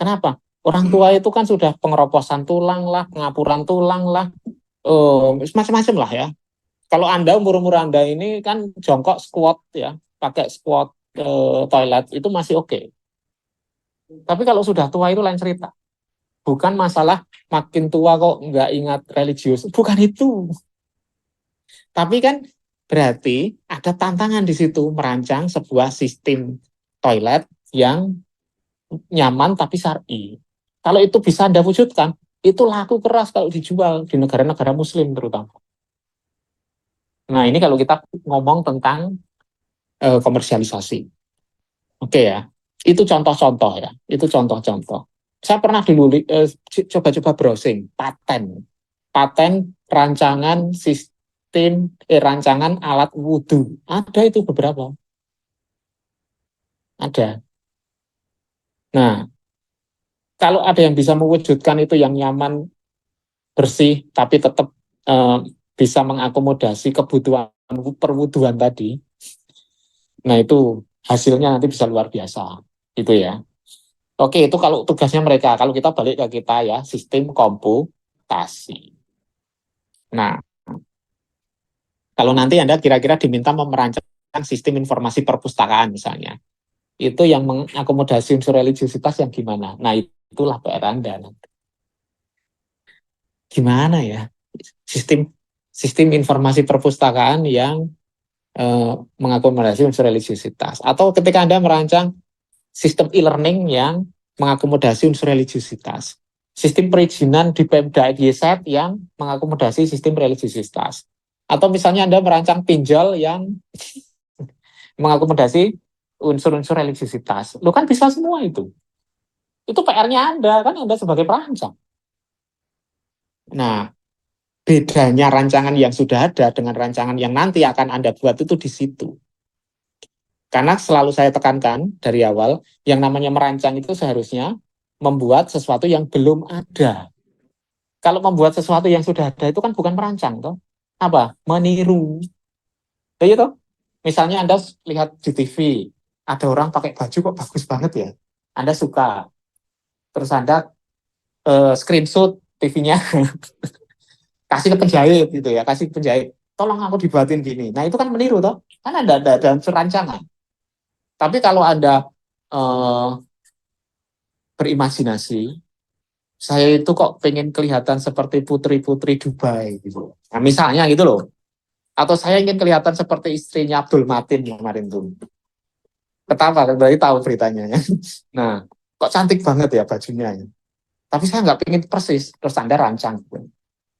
Kenapa? Orang tua itu kan sudah pengeroposan tulang lah, pengapuran tulang lah, macam-macam lah ya. Kalau Anda, umur-umur Anda ini kan jongkok squat ya, pakai squat toilet, itu masih oke. Tapi kalau sudah tua itu lain cerita. Bukan masalah makin tua kok nggak ingat religius. Bukan itu. Tapi kan berarti ada tantangan di situ merancang sebuah sistem toilet yang nyaman tapi syar'i. Kalau itu bisa Anda wujudkan, itu laku keras kalau dijual di negara-negara muslim terutama. Nah ini kalau kita ngomong tentang komersialisasi. Oke ya, itu contoh-contoh ya, itu contoh-contoh. Saya pernah dulu coba-coba browsing paten rancangan sistem rancangan alat wudhu. Ada itu beberapa. Ada. Nah, kalau ada yang bisa mewujudkan itu yang nyaman, bersih, tapi tetap bisa mengakomodasi kebutuhan perwuduan tadi, nah itu hasilnya nanti bisa luar biasa. Itu ya. Oke, itu kalau tugasnya mereka. Kalau kita balik ke kita ya, sistem komputasi. Nah, kalau nanti Anda kira-kira diminta merancang sistem informasi perpustakaan misalnya, itu yang mengakomodasi unsur religiusitas yang gimana? Nah, itulah PR Anda nanti. Gimana ya? Sistem informasi perpustakaan yang mengakomodasi unsur religiusitas. Atau ketika Anda merancang sistem e-learning yang mengakomodasi unsur religiusitas. sistem perizinan di Pemda DIY yang mengakomodasi sistem religiusitas. Atau misalnya Anda merancang pinjol yang mengakomodasi unsur-unsur religiusitas. Lo kan bisa semua itu. Itu PR-nya Anda, kan Anda sebagai perancang. Nah, bedanya rancangan yang sudah ada dengan rancangan yang nanti akan Anda buat itu di situ. Karena selalu saya tekankan dari awal, yang namanya merancang itu seharusnya membuat sesuatu yang belum ada. Kalau membuat sesuatu yang sudah ada itu kan bukan merancang, toh. Apa? Meniru. Ya, toh? Misalnya Anda lihat di TV, ada orang pakai baju kok bagus banget ya. Anda suka. Terus Anda screenshot TV-nya, kasih ke penjahit gitu ya, kasih ke penjahit. Tolong aku dibuatin gini. Nah itu kan meniru, toh. Kan ada unsur rancangan. Tapi kalau Anda berimajinasi, saya itu kok pengen kelihatan seperti putri-putri Dubai gitu. Nah, misalnya gitu loh. Atau saya ingin kelihatan seperti istrinya Abdul Matin kemarin tuh. Ketawa, berarti tahu beritanya ya. Nah, kok cantik banget ya bajunya. Ya. Tapi saya nggak pengen persis, terus Anda rancang.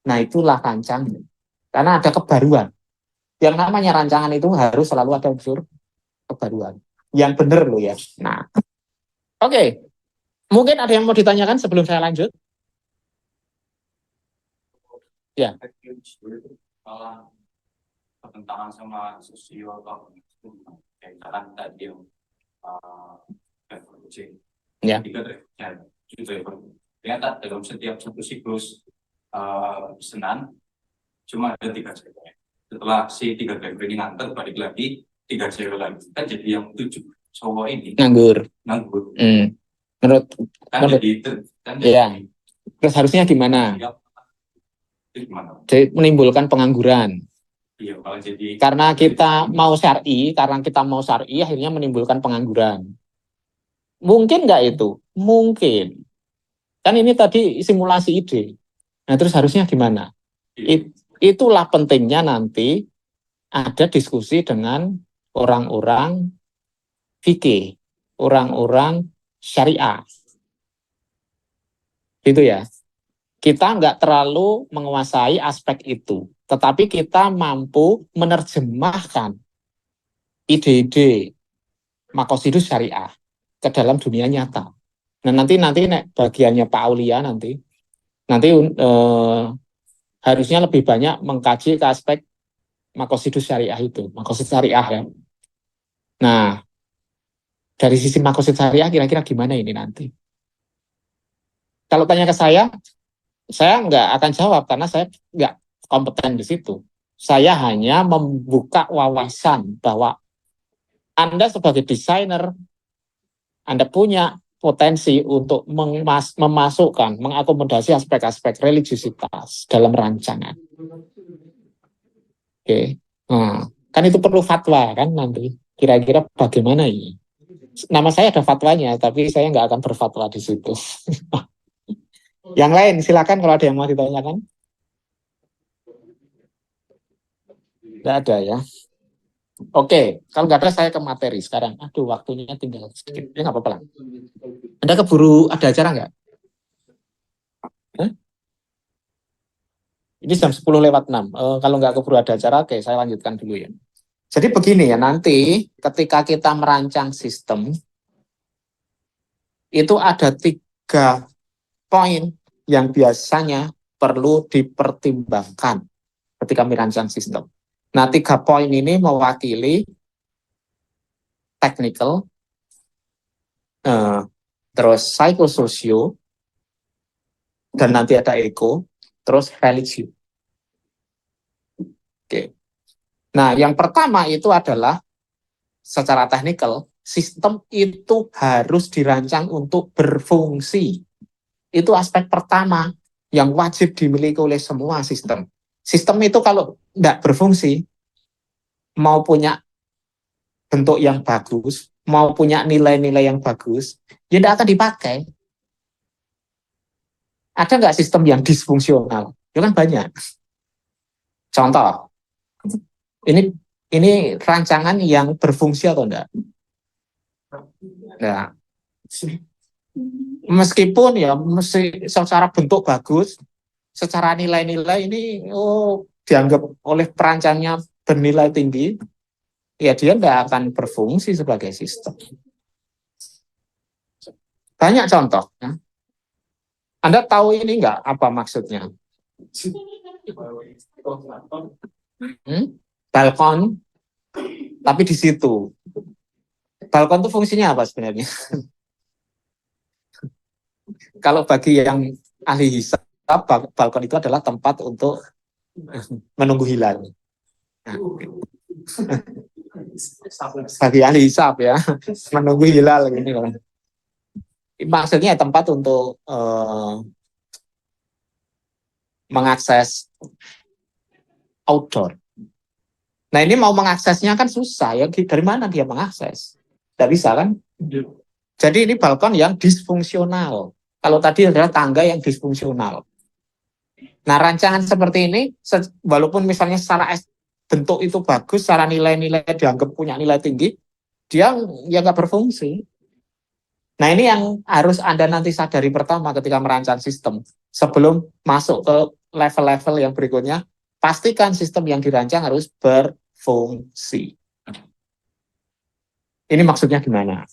Nah, itulah rancang. Karena ada kebaruan. Yang namanya rancangan itu harus selalu ada unsur kebaruan. Yang benar loh ya. Nah, oke. Mungkin ada yang mau ditanyakan sebelum saya lanjut? Ya. Malah pertentangan sama sosio atau kayak misalkan tadi yang driver kucing. Ya. Tiga driver. Ternyata dalam setiap satu siklus pesanan cuma ada 3 cewek. Setelah si 3 driver ini nganter balik lagi 3 cewek lagi. Kan jadi yang 7 cowok ini Nganggur. Menurut kan menurut jadi kan ya. Terus harusnya gimana? Itu gimana? Jadi menimbulkan pengangguran. Iya, kalau jadi Karena kita mau syar'i, akhirnya menimbulkan pengangguran. Mungkin nggak itu? Mungkin. Kan ini tadi simulasi ide. Nah, terus harusnya gimana? Itulah pentingnya nanti ada diskusi dengan orang-orang fikih, orang-orang syariah. Gitu ya. Kita nggak terlalu menguasai aspek itu, tetapi kita mampu menerjemahkan ide-ide makosidus syariah ke dalam dunia nyata. Nah nanti bagiannya Pak Aulia nanti harusnya lebih banyak mengkaji ke aspek makosidus syariah itu, makosid syariah ya. Nah dari sisi makosid syariah kira-kira gimana ini nanti? Kalau tanya ke saya nggak akan jawab karena saya nggak kompeten di situ. Saya hanya membuka wawasan bahwa Anda sebagai desainer, Anda punya potensi untuk memasukkan, mengakomodasi aspek-aspek religiusitas dalam rancangan. Oke, nah, kan itu perlu fatwa kan nanti. Kira-kira bagaimana ini? Nama saya ada fatwanya, tapi saya nggak akan berfatwa di situ. Yang lain silakan kalau ada yang mau ditanyakan. Nggak ada ya. Oke, kalau nggak ada saya ke materi sekarang. Aduh, waktunya tinggal sedikit. Ya nggak apa-apa lah. Anda keburu ada acara nggak? Hah? Ini jam 10:06. Kalau nggak keburu ada acara, oke, saya lanjutkan dulu ya. Jadi begini ya, nanti ketika kita merancang sistem, itu ada 3 poin yang biasanya perlu dipertimbangkan ketika merancang sistem. Nah, 3 poin ini mewakili technical, terus psychososio, dan nanti ada eco, terus religius. Oke. Nah, yang pertama itu adalah secara teknikal, sistem itu harus dirancang untuk berfungsi. Itu aspek pertama yang wajib dimiliki oleh semua sistem. Sistem itu kalau tidak berfungsi, mau punya bentuk yang bagus, mau punya nilai-nilai yang bagus, ya tidak akan dipakai. Ada nggak sistem yang disfungsional? Ya kan banyak. Contoh, ini rancangan yang berfungsi atau enggak? Nah, Meskipun ya mesti secara bentuk bagus, secara nilai-nilai ini dianggap oleh perancangnya bernilai tinggi, ya dia tidak akan berfungsi sebagai sistem. Banyak contoh. Ya. Anda tahu ini enggak apa maksudnya? Balkon, tapi di situ. Balkon itu fungsinya apa sebenarnya? Kalau bagi yang ahli hisab, balkon itu adalah tempat untuk menunggu hilal. Nah, bagi ahli hisab ya, menunggu hilal ini. Maksudnya tempat untuk mengakses outdoor. Nah ini mau mengaksesnya kan susah ya, dari mana dia mengakses? Tidak bisa kan? Jadi ini balkon yang disfungsional. Kalau tadi adalah tangga yang disfungsional. Nah rancangan seperti ini, walaupun misalnya secara bentuk itu bagus, secara nilai-nilai dianggap punya nilai tinggi, dia ya nggak berfungsi. Nah ini yang harus Anda nanti sadari pertama ketika merancang sistem. Sebelum masuk ke level-level yang berikutnya, pastikan sistem yang dirancang harus berfungsi. Ini maksudnya gimana?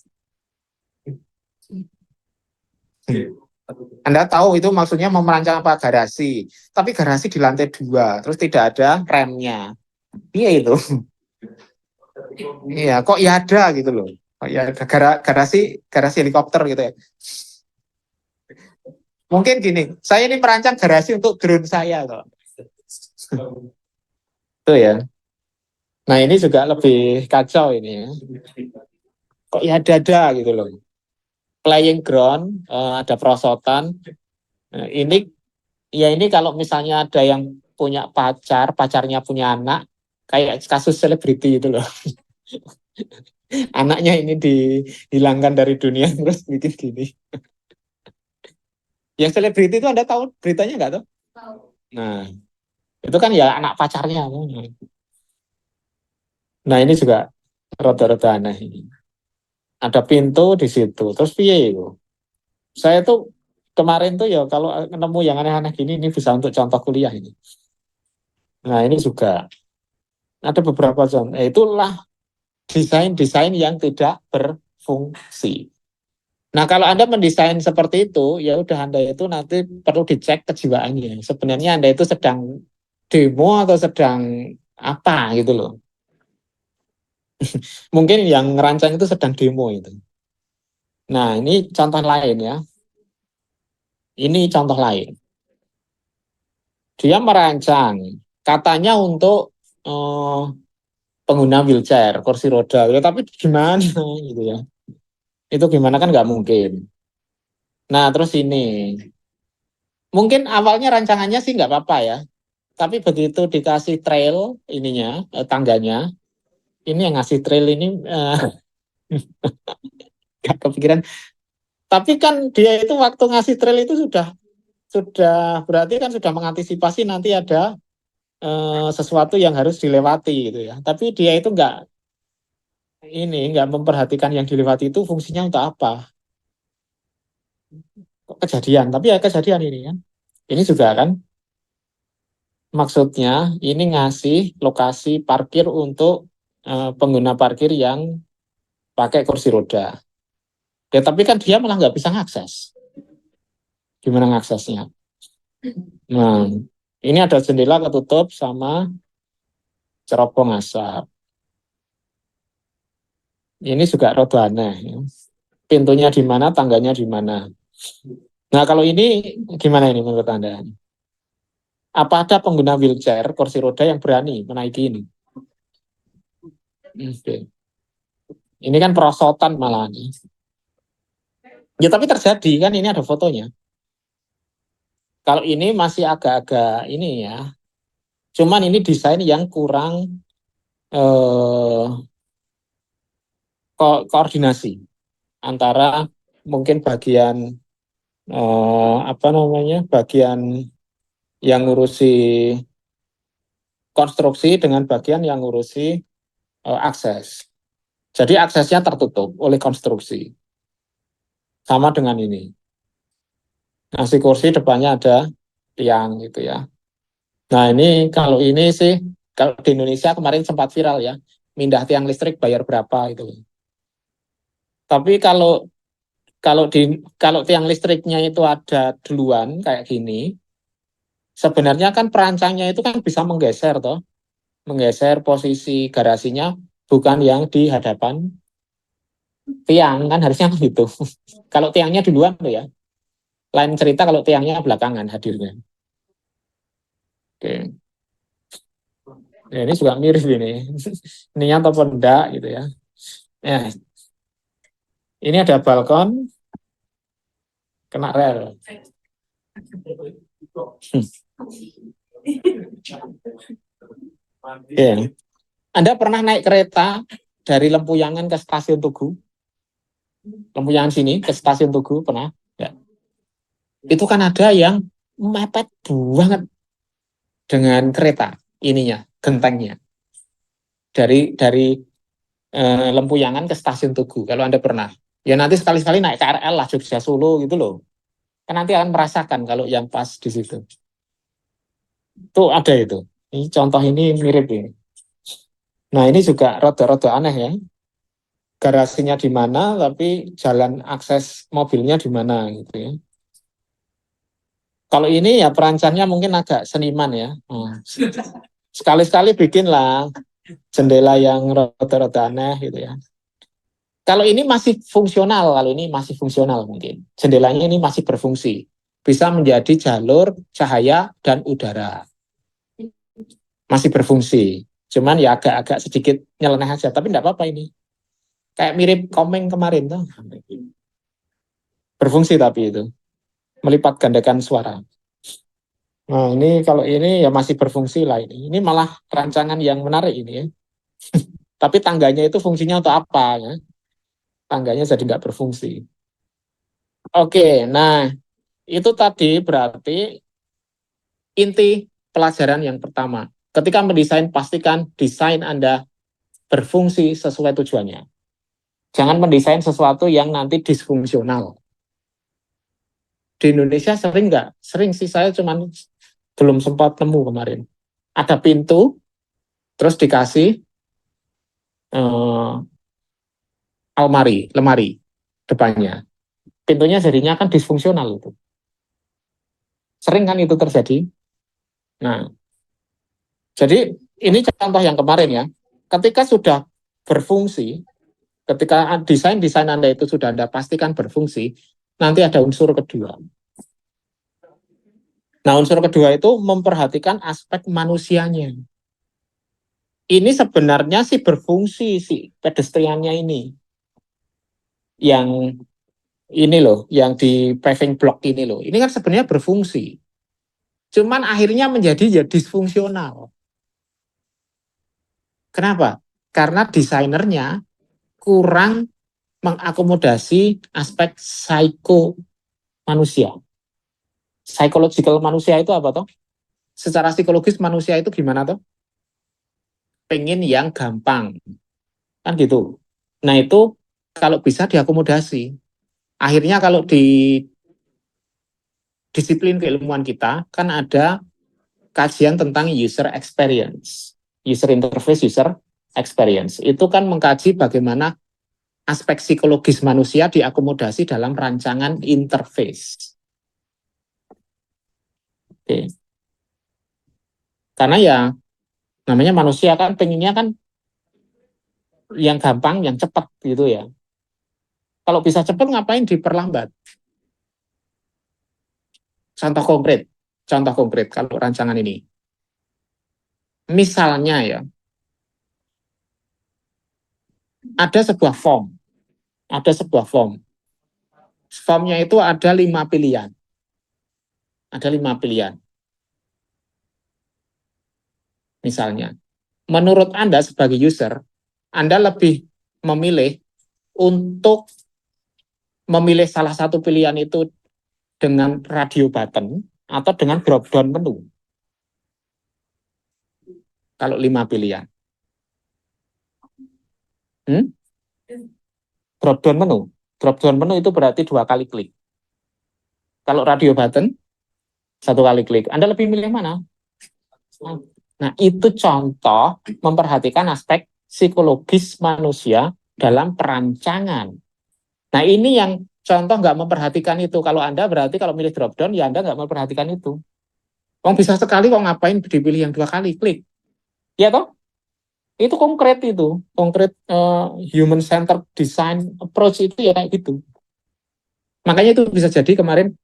Anda tahu itu maksudnya mau merancang apa? Garasi. Tapi garasi di lantai 2, terus tidak ada remnya. Iya itu. Iya, kok ya ada gitu loh. Kok ya ada garasi helikopter gitu ya. Mungkin gini, saya ini merancang garasi untuk drone saya kok. Itu ya. Nah ini juga lebih kacau ini ya. Kok ya ada gitu loh. Playing ground, ada perosotan. Nah, ini kalau misalnya ada yang punya pacar, pacarnya punya anak, kayak kasus selebriti itu loh. Anaknya ini dihilangkan dari dunia terus bikin gini. Yang selebriti itu Anda tahu beritanya nggak tuh? Nah, itu kan ya anak pacarnya. Nah ini juga rada-rada aneh ini. Ada pintu di situ, terus piye itu? Saya tuh kemarin tuh ya kalau nemu yang aneh-aneh gini, ini bisa untuk contoh kuliah ini. Nah ini juga ada beberapa contoh. Itulah desain-desain yang tidak berfungsi. Nah kalau Anda mendesain seperti itu, ya udah Anda itu nanti perlu dicek kejiwaannya. Sebenarnya Anda itu sedang demo atau sedang apa gitu loh. Mungkin yang ngerancang itu sedang demo itu. Nah ini contoh lain ya. Ini contoh lain. Dia merancang katanya untuk pengguna wheelchair, kursi roda, ya, tapi gimana gitu ya? Itu gimana kan nggak mungkin. Nah terus ini, mungkin awalnya rancangannya sih nggak apa-apa ya, tapi begitu dikasih trail ininya, tangganya, ini yang ngasih trail ini nggak kepikiran. Tapi kan dia itu waktu ngasih trail itu sudah berarti kan sudah mengantisipasi nanti ada sesuatu yang harus dilewati gitu ya. Tapi dia itu nggak memperhatikan yang dilewati itu fungsinya untuk apa. Kok kejadian, tapi ya kejadian ini kan. Ini juga kan maksudnya ini ngasih lokasi parkir untuk pengguna parkir yang pakai kursi roda. Ya tapi kan dia malah nggak bisa ngakses. Gimana ngaksesnya? Nah, ini ada jendela ketutup sama cerobong asap. Ini juga rada aneh. Ya. Pintunya di mana, tangganya di mana. Nah, kalau ini gimana ini menurut Anda? Apa ada pengguna wheelchair, kursi roda yang berani menaiki ini? Oke. Ini kan perosotan malah. Ya, tapi terjadi kan ini ada fotonya. Kalau ini masih agak-agak ini ya. Cuman ini desain yang kurang koordinasi antara mungkin bagian apa namanya bagian yang ngurusi konstruksi dengan bagian yang ngurusi akses. Jadi aksesnya tertutup oleh konstruksi. sama dengan ini. Nasi kursi depannya ada tiang gitu ya. Nah ini kalau ini sih, kalau di Indonesia kemarin sempat viral ya, mindah tiang listrik bayar berapa itu. Tapi kalau tiang listriknya itu ada duluan kayak gini, sebenarnya kan perancangnya itu kan bisa menggeser toh, menggeser posisi garasinya bukan yang di hadapan tiang kan harusnya gitu. Kalau tiangnya duluan tuh ya. Lain cerita kalau tiangnya belakangan hadirnya. Oke. Ya, ini juga mirip ini. Ininya atau enggak gitu ya. Ya, ini ada balkon kena rel. Ya. Anda pernah naik kereta dari Lempuyangan ke stasiun Tugu? Lempuyangan sini ke stasiun Tugu pernah? Ya. Itu kan ada yang mepet banget dengan kereta ininya, gentengnya. Dari Lempuyangan ke stasiun Tugu. Kalau Anda pernah, ya nanti sekali-sekali naik KRL lah Jogja Solo gitu loh. Kan nanti akan merasakan kalau yang pas di situ. Tuh ada itu. Ini contoh ini mirip ini. Nah ini juga rada-rada aneh ya. Garasinya di mana, tapi jalan akses mobilnya di mana gitu ya. Kalau ini ya perancangnya mungkin agak seniman ya. Sekali-sekali bikin lah jendela yang rada-rada aneh gitu ya. Kalau ini masih fungsional, kalau ini masih fungsional mungkin. Jendelanya ini masih berfungsi. Bisa menjadi jalur cahaya dan udara. Masih berfungsi. Cuman ya agak-agak sedikit nyeleneh aja, tapi enggak apa-apa ini. Kayak mirip Komeng kemarin tuh. Berfungsi tapi itu. Melipat gandakan suara. Nah ini kalau ini ya masih berfungsi lah ini. Ini malah rancangan yang menarik ini ya. Tapi tangganya itu fungsinya untuk apa ya? Tangganya jadi nggak berfungsi. Oke, nah itu tadi berarti inti pelajaran yang pertama. Ketika mendesain, pastikan desain Anda berfungsi sesuai tujuannya. Jangan mendesain sesuatu yang nanti disfungsional. Di Indonesia sering nggak? Sering sih, saya cuman belum sempat nemu kemarin. Ada pintu, terus dikasih lemari depannya. Pintunya jadinya kan disfungsional itu. Sering kan itu terjadi. Nah, jadi ini contoh yang kemarin ya. Ketika sudah berfungsi, ketika desain Anda itu sudah Anda pastikan berfungsi, nanti ada unsur kedua. Nah, unsur kedua itu memperhatikan aspek manusianya. Ini sebenarnya sih berfungsi si pedestriannya ini. Yang ini loh, yang di paving block ini loh. Ini kan sebenarnya berfungsi. Cuman akhirnya menjadi ya disfungsional. Kenapa? Karena desainernya kurang mengakomodasi aspek psiko manusia. Psychological manusia itu apa toh? Secara psikologis manusia itu gimana toh? Pengen yang gampang. Kan gitu. Nah itu kalau bisa diakomodasi. Akhirnya kalau di disiplin keilmuan kita kan ada kajian tentang user experience. User interface, user experience. Itu kan mengkaji bagaimana aspek psikologis manusia diakomodasi dalam rancangan interface. Oke. Karena ya namanya manusia kan pengennya kan yang gampang, yang cepat gitu ya. Kalau bisa cepat ngapain diperlambat? Contoh konkret kalau rancangan ini. Misalnya ya, ada sebuah form. Ada sebuah form. Formnya itu ada 5 pilihan. Ada 5 pilihan. Misalnya, menurut Anda sebagai user, Anda lebih memilih untuk memilih salah satu pilihan itu dengan radio button atau dengan drop down menu. Kalau 5 pilihan. Drop down menu. Drop down menu itu berarti 2 kali klik. Kalau radio button 1 kali klik. Anda lebih milih mana? Nah, itu contoh memperhatikan aspek psikologis manusia dalam perancangan. Nah, ini yang contoh nggak memperhatikan itu. Kalau Anda berarti kalau milih drop down, ya Anda nggak memperhatikan itu. Bisa sekali, ngapain dipilih yang 2 kali klik? Ya toh? Itu konkret itu. Konkret human centered design approach itu ya kayak gitu. Makanya itu bisa jadi kemarin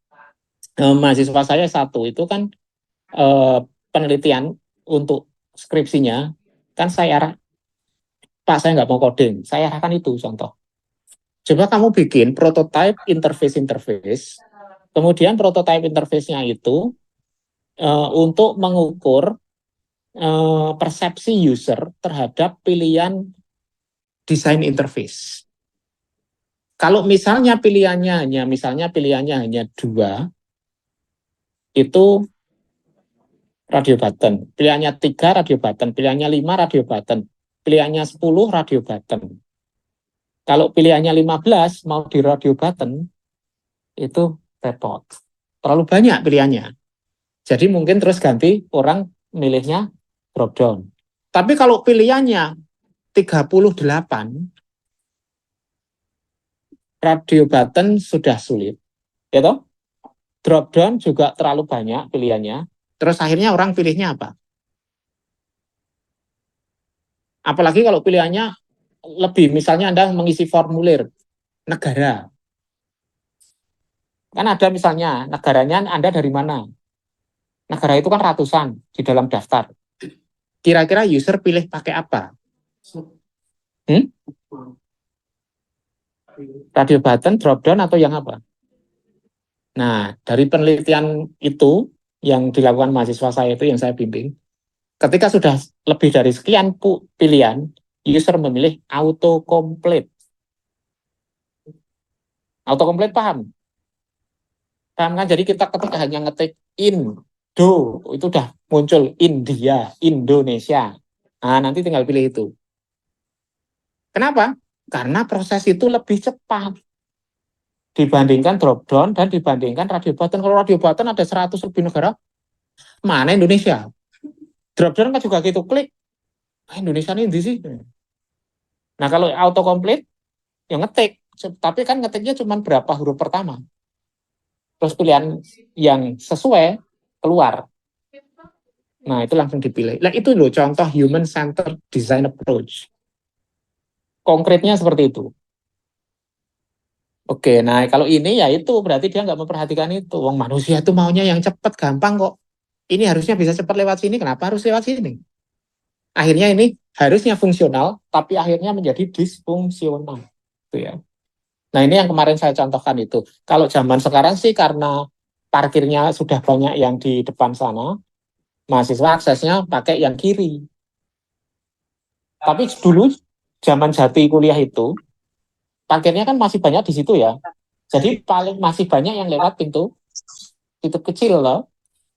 mahasiswa saya satu itu kan penelitian untuk skripsinya, kan saya Pak, saya nggak mau coding, saya arahkan itu contoh. Coba kamu bikin prototype interface, kemudian prototype interface-nya itu untuk mengukur persepsi user terhadap pilihan desain interface. Kalau misalnya pilihannya hanya 2, itu radio button, pilihannya 3 radio button, pilihannya 5 radio button, pilihannya 10 radio button. Kalau pilihannya 15 mau di radio button, itu repot. Terlalu banyak pilihannya. Jadi mungkin terus ganti orang milihnya drop down. Tapi kalau pilihannya 38, radio button sudah sulit. Ya toh? Drop down juga terlalu banyak pilihannya. Terus akhirnya orang pilihnya apa? Apalagi kalau pilihannya lebih, misalnya Anda mengisi formulir negara. Kan ada misalnya, negaranya Anda dari mana? Negara itu kan ratusan di dalam daftar. Kira-kira user pilih pakai apa? Radio button, drop down, atau yang apa? Nah, dari penelitian itu yang dilakukan mahasiswa saya itu yang saya bimbing, ketika sudah lebih dari sekian pilihan, user memilih autocomplete. Autocomplete paham? Paham kan? Jadi kita ketika hanya ngetik Indo, itu udah muncul India, Indonesia. Nah, nanti tinggal pilih itu. Kenapa? Karena proses itu lebih cepat dibandingkan drop down dan dibandingkan radio button. Kalau radio button ada 100 lebih negara, mana Indonesia? Drop down kan juga gitu, klik. Indonesia ini di sih. Nah, kalau autocomplete, ya ngetik. Tapi kan ngetiknya cuma berapa huruf pertama. Terus pilihan yang sesuai keluar. Nah, itu langsung dipilih. Nah, itu loh contoh human centered design approach. Konkretnya seperti itu. Oke, nah kalau ini ya itu berarti dia nggak memperhatikan itu. Wong manusia itu maunya yang cepat, gampang kok. Ini harusnya bisa cepat lewat sini, kenapa harus lewat sini? Akhirnya ini harusnya fungsional, tapi akhirnya menjadi disfungsional. Itu ya. Nah, ini yang kemarin saya contohkan itu. Kalau zaman sekarang sih karena parkirnya sudah banyak yang di depan sana, mahasiswa aksesnya pakai yang kiri. Tapi dulu zaman Jati kuliah itu, parkirnya kan masih banyak di situ ya. Jadi paling masih banyak yang lewat pintu kecil loh,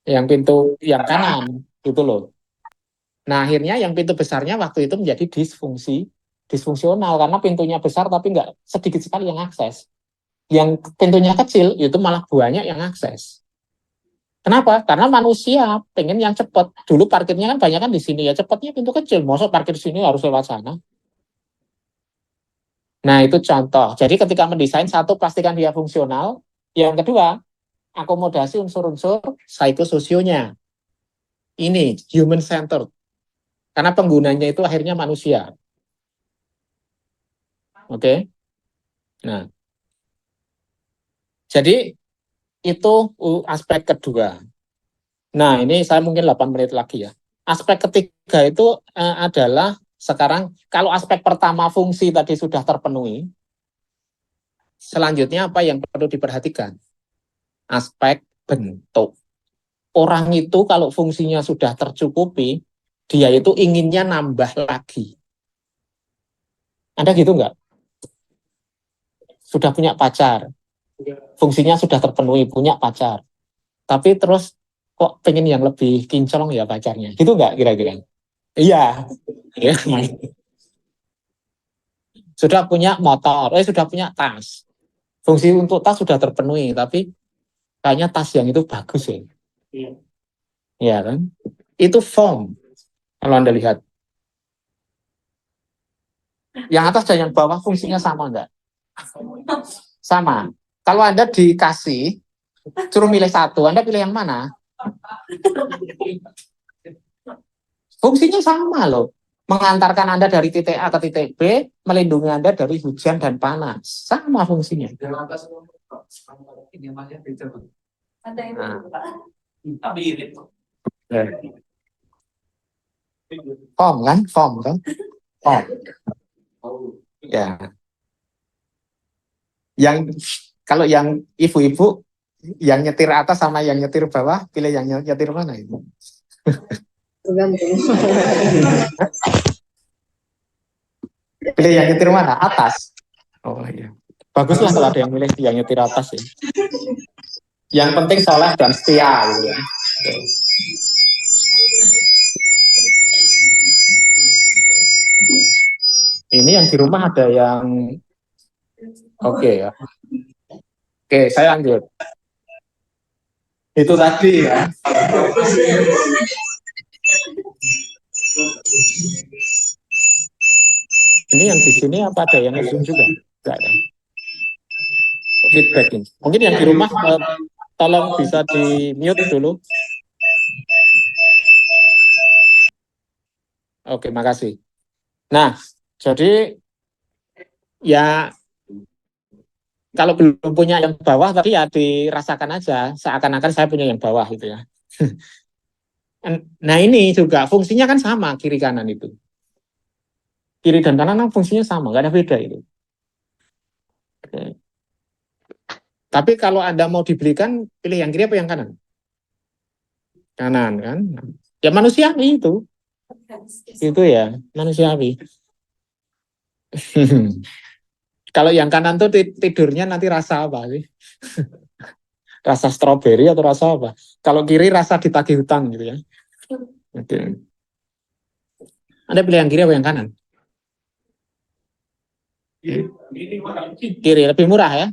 yang pintu yang kanan gitu loh. Nah, akhirnya yang pintu besarnya waktu itu menjadi disfungsional karena pintunya besar tapi nggak sedikit sekali yang akses. Yang pintunya kecil itu malah banyak yang akses. Kenapa? Karena manusia pengen yang cepat. Dulu parkirnya kan banyak kan di sini ya, cepatnya pintu kecil. Masa parkir di sini harus lewat sana? Nah, itu contoh. Jadi ketika mendesain, satu, pastikan dia fungsional. Yang kedua, akomodasi unsur-unsur psikososionya. Ini human centered. Karena penggunanya itu akhirnya manusia. Oke. Nah, jadi itu aspek kedua. Nah, ini saya mungkin 8 menit lagi ya. Aspek ketiga itu adalah sekarang, kalau aspek pertama fungsi tadi sudah terpenuhi, selanjutnya apa yang perlu diperhatikan? Aspek bentuk. Orang itu kalau fungsinya sudah tercukupi, dia itu inginnya nambah lagi. Anda gitu nggak? Sudah punya pacar, fungsinya sudah terpenuhi, punya pacar. Tapi terus kok pengen yang lebih kinclong ya pacarnya. Gitu nggak kira-kira? Iya. Sudah punya motor, sudah punya tas. Fungsi untuk tas sudah terpenuhi, tapi kayaknya tas yang itu bagus ya. Iya. Iya kan? Itu form. Kalau Anda lihat. Yang atas dan yang bawah fungsinya sama enggak? Sama. Kalau Anda dikasih, suruh milih satu, Anda pilih yang mana? Fungsinya sama loh. Mengantarkan Anda dari titik A ke titik B, melindungi Anda dari hujan dan panas. Sama fungsinya. Yang atas ini namanya beda. Ada yang Nah. lupa. Tapi irit. Form kan? Form kan? Form. Ya. Yang kalau yang ibu-ibu yang nyetir atas sama yang nyetir bawah, pilih yang nyetir mana itu? Tergantung. Pilih yang nyetir mana? Atas. Oh iya. Baguslah kalau ada yang milih yang nyetir atas ya. Yang penting soleh dan setia gitu ya. Oke. Ini yang di rumah ada yang oke ya. Oke, saya lanjut. Itu tadi ya. Ini yang di sini apa ada yang zoom juga? Enggak ada. Feedback ini. Mungkin yang di rumah tolong bisa di mute dulu. Oke, makasih. Nah, jadi ya kalau belum punya yang bawah tadi ya dirasakan aja seakan-akan saya punya yang bawah gitu ya. Nah ini juga fungsinya kan sama kiri kanan itu. Kiri dan kanan kan fungsinya sama, nggak ada beda itu. Oke. Tapi kalau Anda mau dibelikan, pilih yang kiri apa yang kanan? Kanan kan? Ya manusiawi itu. Itu ya, manusiawi. Kalau yang kanan tuh tidurnya nanti rasa apa sih? Rasa stroberi atau rasa apa? Kalau kiri rasa ditagih hutang gitu ya. Oke. Anda pilih yang kiri apa yang kanan? Kiri lebih murah ya.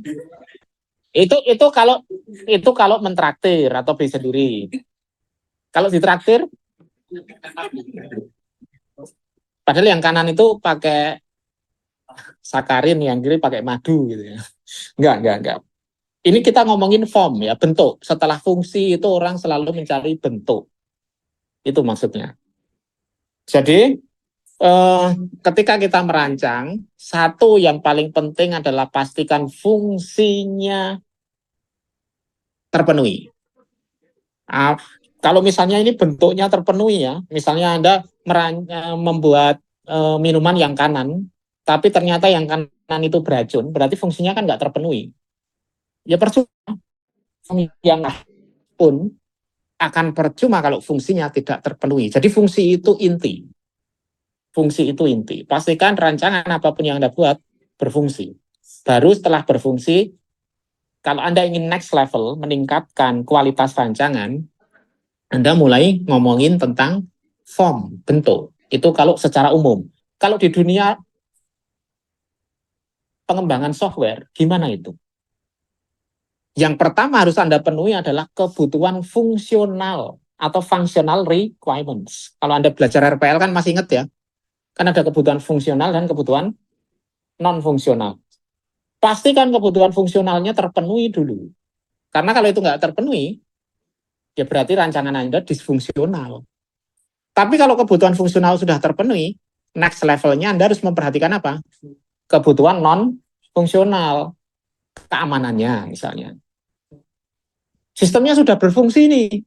Itu kalau mentraktir atau beli sendiri. Kalau ditraktir, padahal yang kanan itu pakai sakarin, yang kiri pakai madu gitu ya. Enggak. Ini kita ngomongin form ya, bentuk. Setelah fungsi itu orang selalu mencari bentuk. Itu maksudnya. Jadi ketika kita merancang, satu yang paling penting adalah pastikan fungsinya terpenuhi. Kalau misalnya ini bentuknya terpenuhi ya, misalnya Anda membuat minuman yang kanan, tapi ternyata yang kanan itu beracun, berarti fungsinya kan nggak terpenuhi. Ya percuma. Yang pun akan percuma kalau fungsinya tidak terpenuhi. Jadi fungsi itu inti. Fungsi itu inti. Pastikan rancangan apapun yang Anda buat berfungsi. Baru setelah berfungsi, kalau Anda ingin next level, meningkatkan kualitas rancangan, Anda mulai ngomongin tentang form, bentuk. Itu kalau secara umum. Kalau di dunia pengembangan software, gimana itu? Yang pertama harus Anda penuhi adalah kebutuhan fungsional atau functional requirements. Kalau Anda belajar RPL kan masih ingat ya, kan ada kebutuhan fungsional dan kebutuhan non-fungsional. Pastikan kebutuhan fungsionalnya terpenuhi dulu. Karena kalau itu nggak terpenuhi, ya berarti rancangan Anda disfungsional. Tapi kalau kebutuhan fungsional sudah terpenuhi, next levelnya Anda harus memperhatikan apa? Kebutuhan non-fungsional. Keamanannya misalnya. Sistemnya sudah berfungsi nih,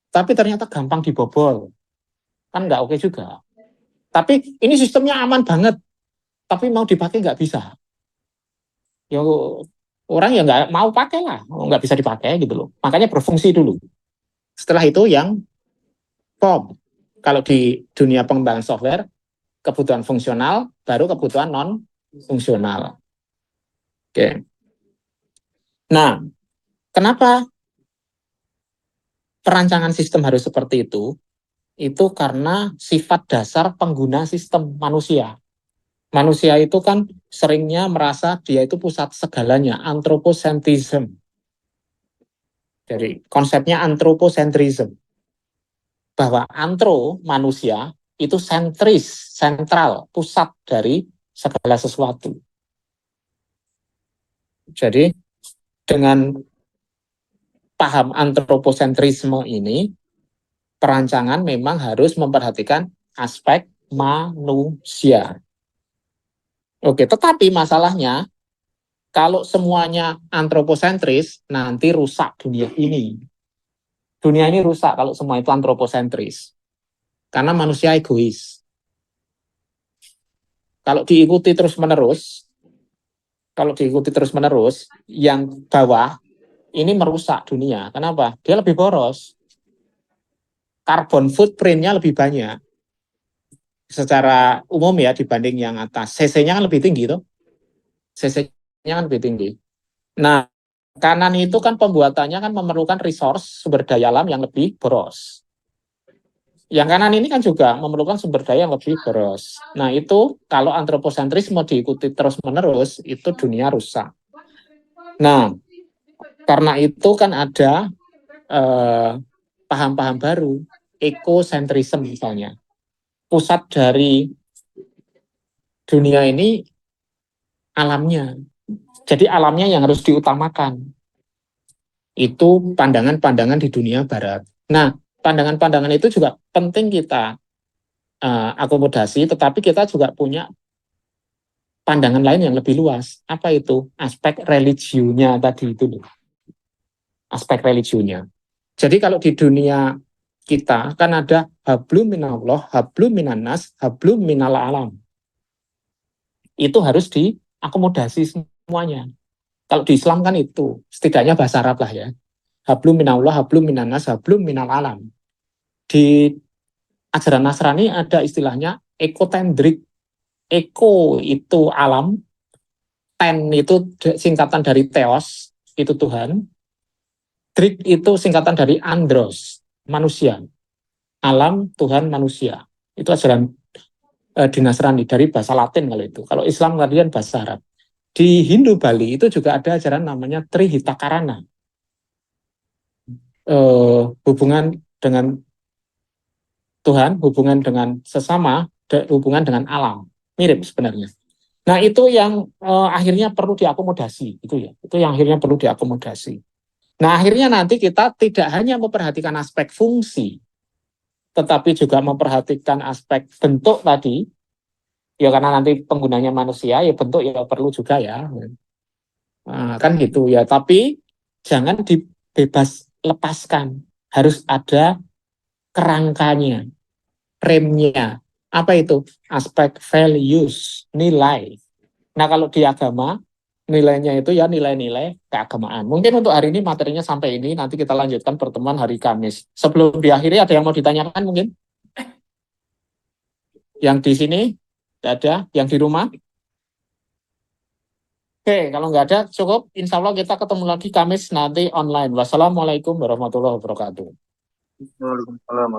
tapi ternyata gampang dibobol. Kan nggak oke juga. Tapi ini sistemnya aman banget, tapi mau dipakai nggak bisa. Ya orang ya nggak mau pakai lah, nggak bisa dipakai gitu loh. Makanya berfungsi dulu. Setelah itu yang form. Kalau di dunia pengembangan software, kebutuhan fungsional, baru kebutuhan non-fungsional. Oke. Nah, kenapa perancangan sistem harus seperti itu? Itu karena sifat dasar pengguna sistem manusia. Manusia itu kan seringnya merasa dia itu pusat segalanya, anthropocentrism. Jadi konsepnya anthropocentrism. Bahwa manusia itu sentris, sentral, pusat dari segala sesuatu. Jadi dengan paham anthropocentrisme ini, perancangan memang harus memperhatikan aspek manusia. Oke, tetapi masalahnya kalau semuanya antroposentris, nanti rusak dunia ini. Dunia ini rusak kalau semua itu antroposentris. Karena manusia egois. Kalau diikuti terus-menerus, yang bawah ini merusak dunia. Kenapa? Dia lebih boros. Carbon footprint-nya lebih banyak. Secara umum ya dibanding yang atas. CC-nya kan lebih tinggi tuh. CC-nya kan lebih tinggi. Nah, kanan itu kan pembuatannya kan memerlukan resource sumber daya alam yang lebih boros. Yang kanan ini kan juga memerlukan sumber daya yang lebih boros. Nah, itu kalau antroposentrisme diikuti terus-menerus, itu dunia rusak. Nah, karena itu kan ada paham-paham baru, ekosentrisme misalnya. Pusat dari dunia ini alamnya. Jadi alamnya yang harus diutamakan. Itu pandangan-pandangan di dunia barat. Nah, pandangan-pandangan itu juga penting kita akomodasi, tetapi kita juga punya pandangan lain yang lebih luas. Apa itu? Aspek religiunya tadi itu. Aspek religiunya. Jadi kalau di dunia kita kan ada hablum minallah, hablum minannas, hablum minal alam. Itu harus diakomodasi semuanya. Kalau di Islam kan itu, setidaknya bahasa Arab lah ya. Hablum minallah, hablum minannas, hablum minal alam. Di ajaran Nasrani ada istilahnya ekotendrik. Eko itu alam, ten itu singkatan dari theos, itu Tuhan. Drik itu singkatan dari andros, manusia. Alam, Tuhan, manusia. Itu ajaran di Nasrani, dari bahasa Latin kalau itu. Kalau Islam kemudian bahasa Arab. Di Hindu Bali itu juga ada ajaran namanya Trihitakarana. Hubungan dengan Tuhan, hubungan dengan sesama, hubungan dengan alam. Mirip sebenarnya. Nah, itu yang akhirnya perlu diakomodasi, itu ya. Itu yang akhirnya perlu diakomodasi. Nah, akhirnya nanti kita tidak hanya memperhatikan aspek fungsi, tetapi juga memperhatikan aspek bentuk tadi. Ya karena nanti penggunanya manusia, ya bentuk ya perlu juga ya. Nah, kan gitu ya. Tapi jangan dibebas lepaskan. Harus ada kerangkanya, remnya. Apa itu? Aspek values, nilai. Nah, kalau di agama, nilainya itu ya nilai-nilai keagamaan. Mungkin untuk hari ini materinya sampai ini, nanti kita lanjutkan pertemuan hari Kamis. Sebelum diakhiri, ada yang mau ditanyakan mungkin? Yang di sini, tidak ada. Yang di rumah? Oke, kalau nggak ada, cukup. Insya Allah kita ketemu lagi Kamis nanti online. Wassalamualaikum warahmatullahi wabarakatuh. Waalaikumsalam.